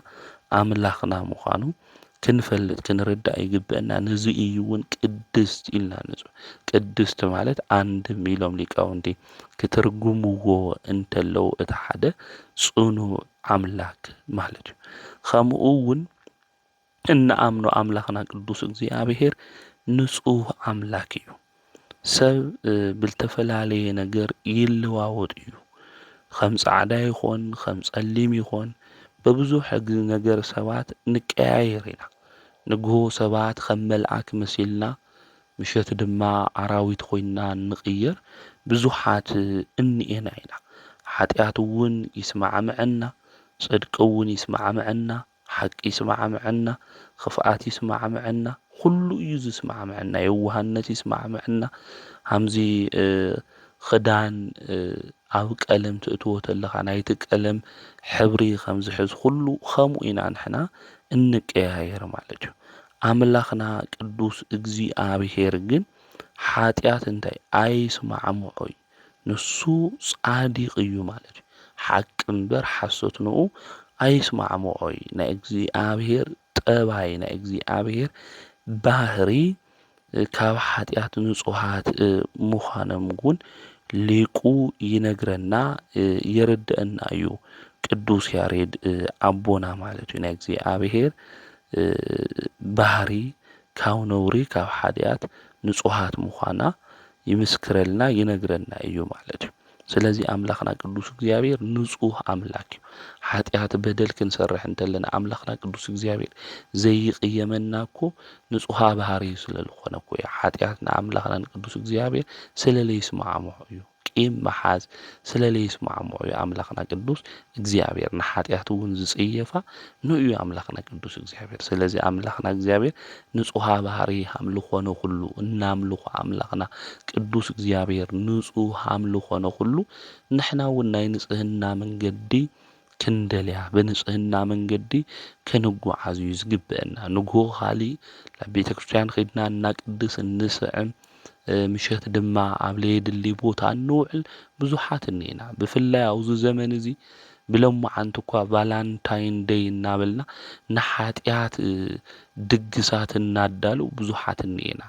ኣምላኽና ምዃኑ ክንፈልጥ ክንርዳእ ይግበአና። ነዚ እዩ እውን ቅድስት ኢልና ንጽውዕ። ቅድስቲ ማለት አንድም ኢሎም ሊቃውንቲ ክትርጉምዎ እንተለው እቲ ሓደ ጽኑዕ ኣምላክ ማለት እዩ። ከምኡ እውን እንኣምኖ ኣምላኽና ቅዱስ እግዚኣብሔር ንጹህ ኣምላክ እዩ። ሰብ ብልተፈላለየ ነገር ይለዋወጥ እዩ። ከም ጻዕዳ ይኾን ከም ጸሊም ይኾን በብዙሕ ነገር ሰባት ንቀያየር ኢና። ንግሆ ሰባት ከም መልኣክ መሲልና ምሸት ድማ ኣራዊት ኮይንና ንቕየር ብዙሓት እኒኤና ኢና። ሓጢኣት እውን ይስማዓምዐና፣ ጽድቂ እውን ይስማዓምዐና፣ ሓቂ ይስማዓምዐና፣ ክፍኣት ይስማዓምዐና፣ ኩሉ እዩ ዝስማዓምዐና። የዋህነት ይስማዓምዐና። ሃምዚ ክዳን ኣብ ቀለም ትእትዎ ተለኻ ናይቲ ቀለም ሕብሪ ከም ዝሕዝ ኩሉ ከምኡ ኢና ንሕና እንቀያየር ማለት እዩ። ኣምላኽና ቅዱስ እግዚኣብሔር ግን ሓጢኣት እንታይ ኣይስማዓምዖይ ንሱ ጻዲቕ እዩ ማለት እዩ። ሓቂ እምበር ሓሶት ንኡ ኣይስማዓምዖይ። ናይ እግዚኣብሔር ጠባይ ናይ እግዚኣብሔር ባህሪ ካብ ሓጢኣት ንጹሃት ምዃኖም እውን ሊቁ ይነግረና የርድአና እዩ ቅዱስ ያሬድ ኣቦና ማለት እዩ። ናይ እግዚኣብሔር ባህሪ ካብ ነውሪ ካብ ሓጢኣት ንጹሃት ምዃና ይምስክረልና ይነግረና እዩ ማለት እዩ። ስለዚ ኣምላኽና ቅዱስ እግዚኣብሔር ንጹህ ኣምላክ እዩ። ሓጢኣት በደል ክንሰርሕ እንተለና ኣምላኽና ቅዱስ እግዚኣብሔር ዘይቕየመና እኮ ንጹሃ ባህሪ ስለ ዝኾነ እኮ እዩ። ሓጢኣት ንኣምላኽና ቅዱስ እግዚኣብሔር ስለ ዘይስማዓምዖ እዩ። ቂም መሓዝ ስለለይስማዕምዑ ኣምላኽና ቅዱስ እግዚኣብሔር ንሓጢኣት እውን ዝጽየፋ ንእዩ ኣምላኽና ቅዱስ እግዚኣብሔር። ስለዚ ኣምላኽና እግዚኣብሔር ንጹሃ ባህሪ ኣምልኾነ ኩሉ እናምልኾ ኣምላኽና ቅዱስ እግዚኣብሔር ንጹህ ኣምልኾነ ኩሉ ንሕና እውን ናይ ንጽህና መንገዲ ክንደልያ ብንጽህና መንገዲ ክንጓዓዝ እዩ ዝግብአና። ንጉሆ ኻሊእ ናብ ቤተ ክርስቲያን ኸይድና እናቅድስ እንስዕም ምሸት ድማ ኣብ ለየድሊ ቦታ እንውዕል ብዙሓት እኒአና። ብፍላይ ኣብዚ ዘመን እዚ ብሎማዓንቲ እኳ ቫላንታይን ዴይ እናበልና ንሓጢኣት ድግሳት እናዳሉ ብዙሓት እኒአና።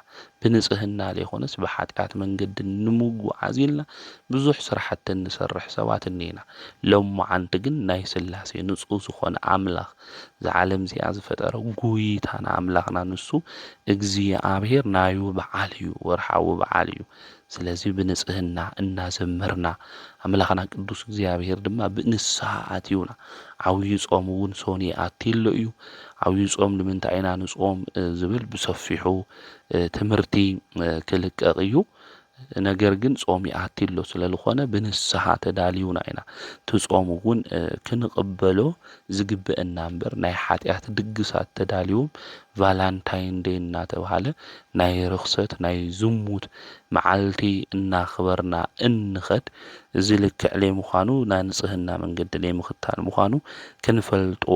ብንጽህና ዘይኮነስ ብሓጢኣት መንገዲ ንምጉዓዝ ኢልና ብዙሕ ስራሕቲ እንሰርሕ ሰባት እኒአና። ሎማዓንቲ ግን ናይ ስላሴ ንጹህ ዝኾነ ኣምላኽ ዝዓለም እዚኣ ዝፈጠረ ጎይታና ኣምላኽና ንሱ እግዚኣብሔር ናዩ በዓል እዩ፣ ወርሓዊ በዓል እዩ። ስለዚ ብንጽህና እናዘመርና ኣምላኽና ቅዱስ እግዚኣብሔር ድማ ብንስሓ ኣትዩና። ዓብዪ ጾም እውን ሶኒ ኣትሎ እዩ። ዓብዪ ጾም ንምንታይ ኢና ንጾም ዝብል ብሰፊሑ ትምህርቲ ክልቀቕ እዩ። ነገር ግን ጾም ይኣትሎ ስለዝኾነ ብንስሓ ተዳልዩና ኢና ትጾም እውን ክንቕበሎ ዝግብአና እምበር ናይ ሓጢኣት ድግሳት ተዳልዮም ቫላንታይን ዴይ እናተባሃለ ናይ ርኽሰት ናይ ዝሙት መዓልቲ እናኽበርና እንኸድ እዚ ልክዕ ለይምዃኑ ናይ ንጽህና መንገዲ ለይምኽታል ምዃኑ ክንፈልጦ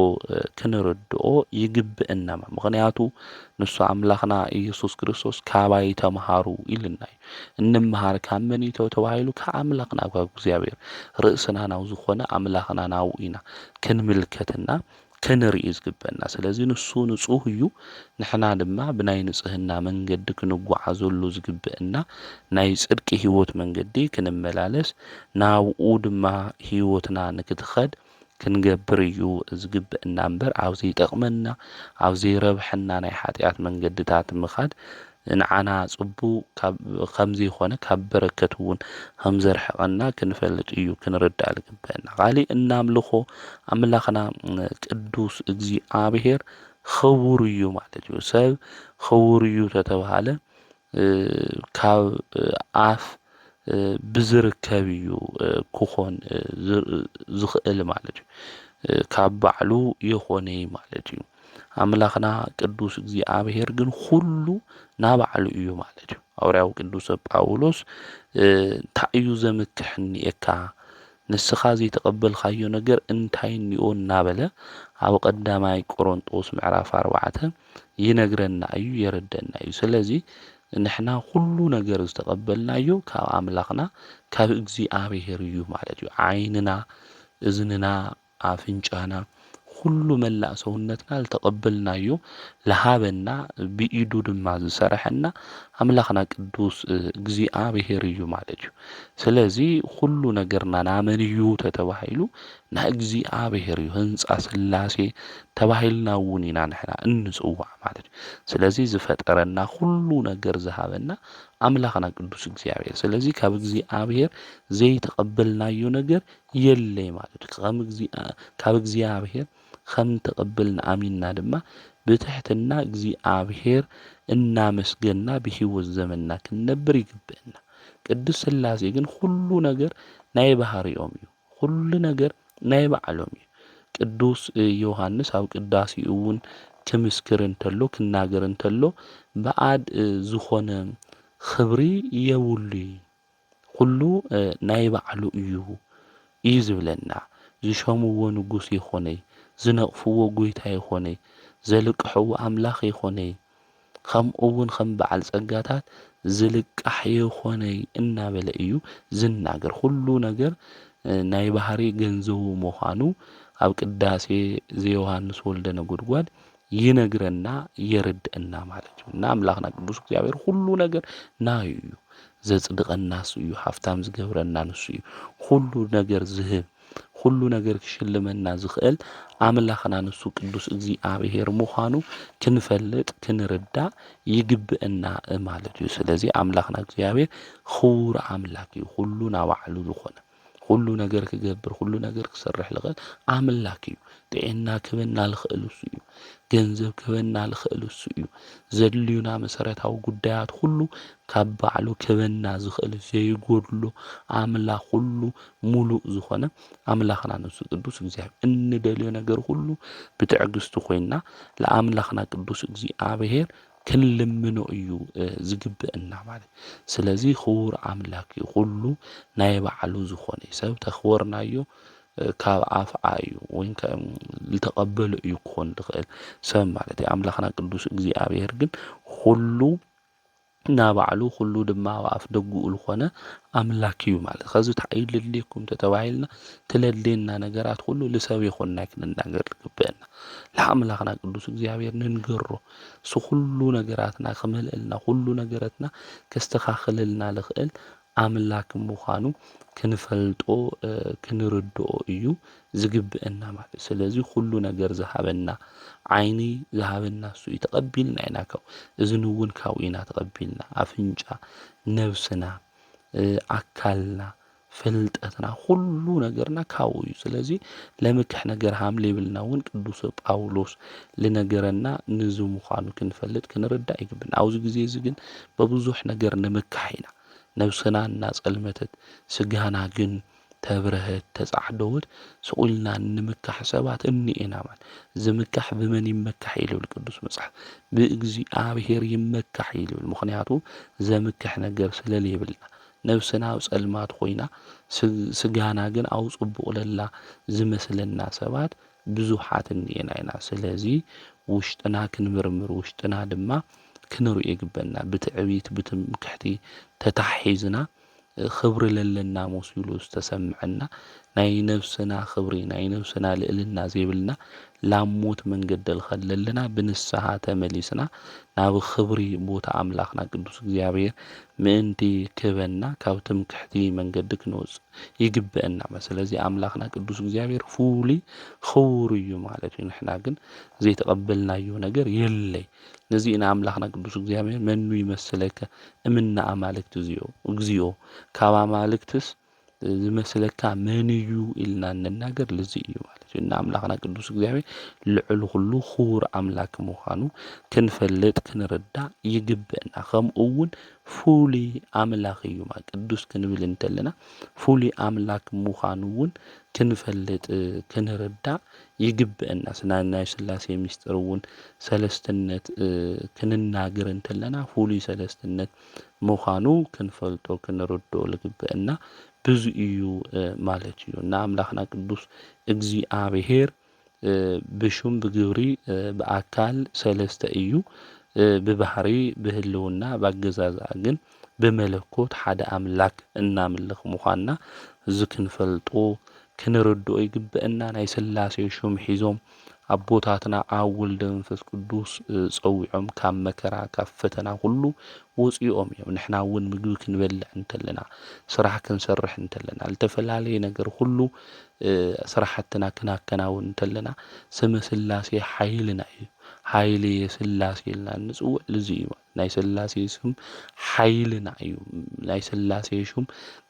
ክንርድኦ ይግብአና። ምኽንያቱ ንሱ ኣምላኽና ኢየሱስ ክርስቶስ ካባይ ተምሃሩ ኢልና እዩ። እንምሃር ካብ መን እዩ ተባሂሉ ከኣምላኽና ካብ እግዚኣብሔር ርእስና ናው ዝኾነ ኣምላኽና ናው ኢና ክንምልከትና ክንርኢ ዝግበአና። ስለዚ ንሱ ንጹህ እዩ፣ ንሕና ድማ ብናይ ንጽህና መንገዲ ክንጓዓዘሉ ዝግብአና ናይ ጽድቂ ህይወት መንገዲ ክንመላለስ ናብኡ ድማ ህይወትና ንክትኸድ ክንገብር እዩ ዝግብአና እምበር ኣብ ዘይጠቕመና ኣብ ዘይረብሐና ናይ ሓጢኣት መንገድታት ምኻድ ንዓና ጽቡቕ ከም ዘይኾነ ካብ በረከት እውን ከም ዘርሕቐና ክንፈልጥ እዩ ክንርዳእ ዝግብአና። ኻሊእ እናምልኾ ኣምላኽና ቅዱስ እግዚኣብሔር ክቡር እዩ ማለት እዩ። ሰብ ክቡር እዩ ተተባሃለ ካብ ኣፍ ብዝርከብ እዩ ክኾን ዝኽእል ማለት እዩ። ካብ ባዕሉ የኾነ ማለት እዩ። ኣምላኽና ቅዱስ እግዚኣብሔር ግን ኩሉ ናባዕሉ እዩ ማለት እዩ። ሐዋርያው ቅዱስ ጳውሎስ እንታይ እዩ ዘምክሕኒኤካ ንስኻ ዘይተቐበልካዮ ነገር እንታይ እኒኦ እናበለ ኣብ ቀዳማይ ቆሮንጦስ ምዕራፍ 4 ይነግረና እዩ፣ የረደና እዩ። ስለዚ ንሕና ኩሉ ነገር ዝተቐበልናዮ ካብ ኣምላኽና ካብ እግዚኣብሔር እዩ ማለት እዩ። ዓይንና፣ እዝንና፣ ኣፍንጫና ኩሉ መላእ ሰውነትና ዝተቐበልናዮ ለሃበና ብኢዱ ድማ ዝሰርሐና ኣምላኽና ቅዱስ እግዚኣብሔር እዩ ማለት እዩ። ስለዚ ኩሉ ነገርና ናመን እዩ ተተባሂሉ ናይ እግዚኣብሔር እዩ። ህንፃ ስላሴ ተባሂልና እውን ኢና ንሕና እንጽዋዕ ማለት እዩ። ስለዚ ዝፈጠረና ኩሉ ነገር ዝሃበና ኣምላኽና ቅዱስ እግዚኣብሔር። ስለዚ ካብ እግዚኣብሔር ዘይተቐበልናዮ ነገር የለይ ማለት እዩ። ካብ እግዚኣብሔር ከም ተቐበልና ኣሚንና ድማ ብትሕትና እግዚኣብሔር እናመስገንና ብሂወት ዘመንና ክንነብር ይግብአና። ቅዱስ ስላሴ ግን ኩሉ ነገር ናይ ባህሪኦም እዩ። ኩሉ ነገር ናይ ባዕሎም እዩ። ቅዱስ ዮሐንስ ኣብ ቅዳሴኡ እውን ክምስክር እንተሎ ክናገር እንተሎ በዓድ ዝኾነ ክብሪ የብሉ ኩሉ ናይ ባዕሉ እዩ እዩ ዝብለና። ዝሾምዎ ንጉስ ይኾነይ፣ ዝነቕፍዎ ጎይታ ይኾነይ፣ ዘልቅሕዎ ኣምላኽ ይኾነይ፣ ከምኡውን ከም በዓል ጸጋታት ዝልቃሕ ይኾነይ እናበለ እዩ ዝናገር። ኩሉ ነገር ናይ ባህሪ ገንዘቡ ምዃኑ ኣብ ቅዳሴ ዘዮሐንስ ወልደ ነጎድጓድ ይነግረና የርድአና ማለት እዩ። እና ኣምላኽና ቅዱስ እግዚኣብሔር ኩሉ ነገር ናዩ እዩ። ዘጽድቐና ንሱ እዩ፣ ሃብታም ዝገብረና ንሱ እዩ፣ ኩሉ ነገር ዝህብ ኩሉ ነገር ክሽልመና ዝኽእል ኣምላኽና ንሱ ቅዱስ እግዚኣብሔር ምዃኑ ክንፈልጥ ክንርዳእ ይግብአና ማለት እዩ። ስለዚ ኣምላኽና እግዚኣብሔር ክቡር ኣምላክ እዩ። ኩሉ ናብ ባዕሉ ዝኾነ ኩሉ ነገር ክገብር ኩሉ ነገር ክሰርሕ ልኽእል ኣምላክ እዩ። ጥዕና ክበና ልኽእል እሱ እዩ። ገንዘብ ክበና ልኽእል እሱ እዩ። ዘድልዩና መሰረታዊ ጉዳያት ሁሉ ካብ ባዕሉ ክበና ዝኽእል ዘይጎድሎ ኣምላኽ ሁሉ ሙሉእ ዝኾነ ኣምላኽና ንሱ ቅዱስ እግዚኣብሔር እንደልዮ ነገር ሁሉ ብትዕግስቲ ኮይና ለኣምላኽና ቅዱስ እግዚኣብሔር ክንልምኖ እዩ ዝግብአና ማለት። ስለዚ ክቡር ኣምላክ እዩ። ኩሉ ናይ ባዕሉ ዝኾነ ሰብ ተኽበርናዮ ካብ ኣፍዓ እዩ ወይ ዝተቐበሎ እዩ ክኾን ዝኽእል ሰብ ማለት እዩ። ኣምላኽና ቅዱስ እግዚኣብሔር ግን ኩሉ ናባዕሉ ኩሉ ድማ ኣብ ኣፍ ደጉኡ ዝኾነ ኣምላክ እዩ ማለት። ከዚ ታይልልኩም ተተባሂልና ትለድየና ነገራት ሁሉ ልሰብ ይኹንና ክንናገር ዝግብአና ለኣምላኽና ቅዱስ እግዚኣብሔር ንንገሮ እሱ ኩሉ ነገራትና ክመልአልና ኩሉ ነገራትና ከስተኻኽለልና ልኽእል ኣምላክ ምዃኑ ክንፈልጦ ክንርድኦ እዩ ዝግብአና ማለት። ስለዚ ኩሉ ነገር ዝሃበና ዓይኒ ዝሃበና እሱ እዩ። ተቐቢልና ኢና ካብኡ እዝኒ እውን ካብኡ ኢና ተቐቢልና ኣፍንጫ ነብስና ኣካልና ፍልጠትና ኩሉ ነገርና ካብኡ እዩ። ስለዚ ለምክሕ ነገር ሃምለ ይብልና እውን ቅዱስ ጳውሎስ ልነገረና ንዙ ምዃኑ ክንፈልጥ ክንርዳእ ይግብና። ኣብዚ ግዜ እዚ ግን በብዙሕ ነገር ንምካሕ ኢና ነብስና እናጸልመተት ስጋና ግን ተብረህት ተጻዕደወት ስቁልና ንምካሕ ሰባት እኒኤና ማለት። ዝምካሕ ብመን ይመካሕ ይልብል ቅዱስ መጽሓፍ ብእግዚኣብሔር ይመካሕ ይልብል። ምክንያቱ ዘምክሕ ነገር ስለለይብልና ነብስና ኣብ ጸልማት ኮይና ስጋና ግን ኣብ ጽቡቕ ለላ ዝመስለና ሰባት ብዙሓት እኒኤና ኢና። ስለዚ ውሽጥና ክንምርምር ውሽጥና ድማ ክንሪኦ ይግበአና። ብትዕቢት ብትምክሕቲ ተታሒዝና ክብሪ ለለና መሲሉ ዝተሰምዐና ናይ ነብስና ክብሪ ናይ ነብስና ልዕልና ዘይብልና ላብ ሞት መንገዲ ልኸድ ለለና ብንስሓ ተመሊስና ናብ ክብሪ ቦታ ኣምላኽና ቅዱስ እግዚኣብሔር ምእንቲ ክበና ካብ ትምክሕቲ መንገዲ ክንወፅእ ይግብአና። ስለዚ ኣምላኽና ቅዱስ እግዚኣብሔር ፍሉይ ክቡር እዩ ማለት እዩ። ንሕና ግን ዘይተቐበልናዮ ነገር የለይ። ነዚእና ኣምላኽና ቅዱስ እግዚኣብሔር መኑ ይመስለከ እምና ኣማልክቲ እግዚኦ ካብ ኣማልክትስ ዝመስለካ መን እዩ ኢልና እንናገር ልዚ እዩ ማለት እዩ። እና ኣምላኽና ቅዱስ እግዚኣብሔር ልዑል ኩሉ ክቡር ኣምላክ ምዃኑ ክንፈልጥ ክንርዳእ ይግብአና። ከምኡ እውን ፍሉይ ኣምላኽ እዩ ማለት ቅዱስ ክንብል እንተለና ፍሉይ ኣምላክ ምዃኑ እውን ክንፈልጥ ክንርዳእ ይግብአና። ናይ ሥላሴ ምስጢር እውን ሰለስትነት ክንናገር እንተለና ፍሉይ ሰለስትነት ምዃኑ ክንፈልጦ ክንርድኦ ዝግብአና ብዙ እዩ ማለት እዩ። እና ኣምላኽና ቅዱስ እግዚኣብሔር ብሹም ብግብሪ ብኣካል ሰለስተ እዩ። ብባህሪ ብህልውና ባገዛዝኣ ግን ብመለኮት ሓደ ኣምላክ እናምልኽ ምዃንና እዚ ክንፈልጦ ክንርድኦ ይግብአና። ናይ ሥላሴ ሹም ሒዞም ኣቦታትና ኣብ ወልደ መንፈስ ቅዱስ ፀዊዖም ካብ መከራ ካብ ፈተና ሁሉ ወፂኦም እዮም። ንሕና እውን ምግቢ ክንበልዕ እንተለና ስራሕ ክንሰርሕ እንተለና ዝተፈላለዩ ነገር ሁሉ ስራሕትና ክናከናውን እንተለና ስመ ሥላሴ ሓይልና እዩ። ሓይሊ የሥላሴ ኢልና ንጽውዕ ልዚ እዩ። ናይ ሥላሴ ስም ሓይልና እዩ። ናይ ሥላሴ ሹም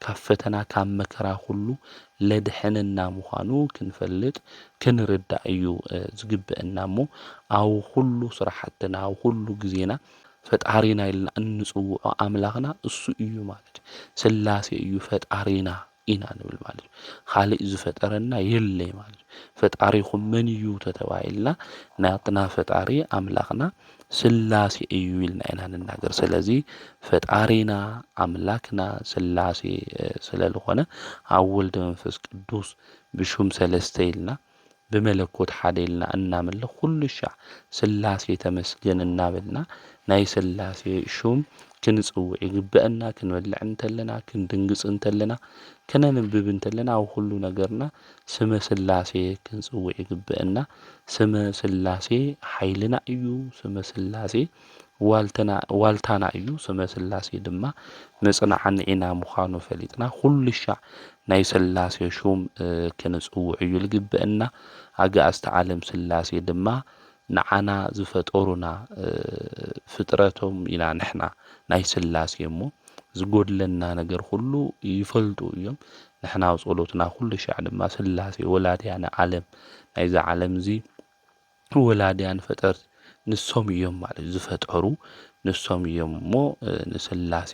ካብ ፈተና ካብ መከራ ሁሉ ለድሕነና ምዃኑ ክንፈልጥ ክንርዳእ እዩ ዝግብአና እሞ ኣብ ሁሉ ስራሕትና ኣብ ሁሉ ግዜና ፈጣሪና ኢልና እንጽውዖ ኣምላኽና እሱ እዩ ማለት እዩ። ሥላሴ እዩ ፈጣሪና ኢና ንብል ማለት እዩ። ካልእ ዝፈጠረና የለይ ማለት እዩ። ፈጣሪኹም መን እዩ ተተባሂልና ናትና ፈጣሪ ኣምላኽና ሥላሴ እዩ ኢልና ኢና ንናገር። ስለዚ ፈጣሪና ኣምላክና ሥላሴ ስለዝኾነ ኣብ ወልደ መንፈስ ቅዱስ ብሹም ሰለስተ ኢልና ብመለኮት ሓደ ኢልና እናምልኽ ኩሉ ሻዕ ሥላሴ ተመስገን እናበልና ናይ ሥላሴ ሹም ክንጽውዕ ይግብአና። ክንበልዕ እንተለና ክንድንግጽ እንተለና ከነንብብ እንተለና ኣብ ሁሉ ነገርና ስመ ሥላሴ ክንጽውዕ ይግብአና። ስመ ሥላሴ ሓይልና እዩ። ስመ ሥላሴ ዋልታና እዩ። ስመ ሥላሴ ድማ መጽናዕኒና ምዃኑ ፈሊጥና ኩሉ ሻዕ ናይ ሥላሴ ሹም ክንጽውዕ እዩ ዝግብአና። ኣጋእዝተ ዓለም ሥላሴ ድማ ንዓና ዝፈጠሩና ፍጥረቶም ኢና ንሕና ናይ ሥላሴ እሞ ዝጎድለና ነገር ሁሉ ይፈልጡ እዮም ንሕና ኣብ ጸሎትና ኩሉ ሻዕ ድማ ስላሴ ወላድያነ ዓለም ናይዚ ዓለም እዚ ወላድያን ፈጠርቲ ንሶም እዮም ማለት ዝፈጠሩ ንሶም እዮም እሞ ንስላሴ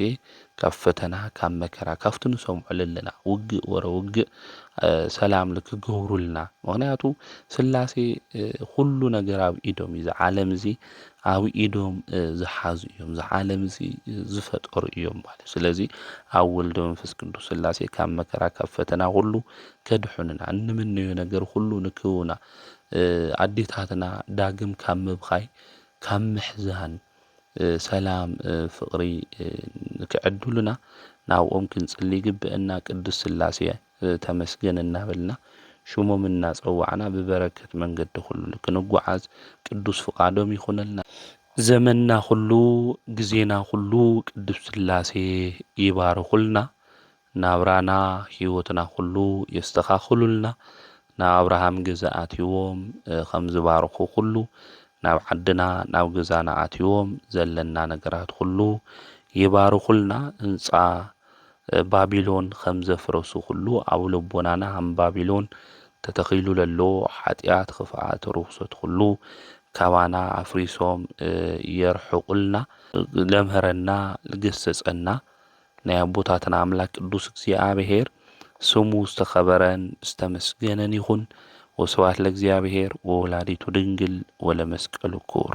ካብ ፈተና ካብ መከራ ካብቲ ንሰምዖ ዘለና ውግእ ወረ ውግእ ሰላም ንክገብሩልና ምክንያቱ ስላሴ ኩሉ ነገር ኣብ ኢዶም እዩ ዓለም እዚ ኣብ ኢዶም ዝሓዙ እዮም ዓለም እዚ ዝፈጠሩ እዮም ማለት ስለዚ ኣብ ወልዶ መንፈስ ቅዱስ ስላሴ ካብ መከራ ካብ ፈተና ሁሉ ከድሑንና እንምንዮ ነገር ሁሉ ንክውና ኣዴታትና ዳግም ካብ ምብኻይ ካብ ምሕዛን ሰላም ፍቕሪ ንክዕድሉና ናብኦም ክንጽሊ ይግብአና ቅዱስ ስላሴ ተመስገን እናበልና ሽሞም እናጸዋዕና ብበረከት መንገዲ ሁሉ ክንጓዓዝ ቅዱስ ፍቃዶም ይኹነልና ዘመንና ሁሉ ጊዜና ሁሉ ቅዱስ ስላሴ ይባርኹልና ናብራና ህይወትና ሁሉ የስተኻኽሉልና ናብ አብርሃም ገዛ ኣትዎም ከም ዝባርኹ ሁሉ ናብ ዓድና ናብ ገዛና ኣትዎም ዘለና ነገራት ሁሉ ይባርኹልና ህንፃ ባቢሎን ከም ዘፍረሱ ሁሉ ኣብ ልቦናና ከም ባቢሎን ተተኺሉ ዘሎ ኃጢአት ክፍኣት ርኩሰት ሁሉ ካባና ኣፍሪሶም የርሕቁልና ለምህረና ልገሰጸና ናይ ኣቦታትና ኣምላክ ቅዱስ እግዚአብሔር ስሙ ዝተኸበረን ዝተመስገነን ይኹን። ወስብሐት ለእግዚአብሔር ወወላዲቱ ድንግል ወለመስቀሉ ክቡር።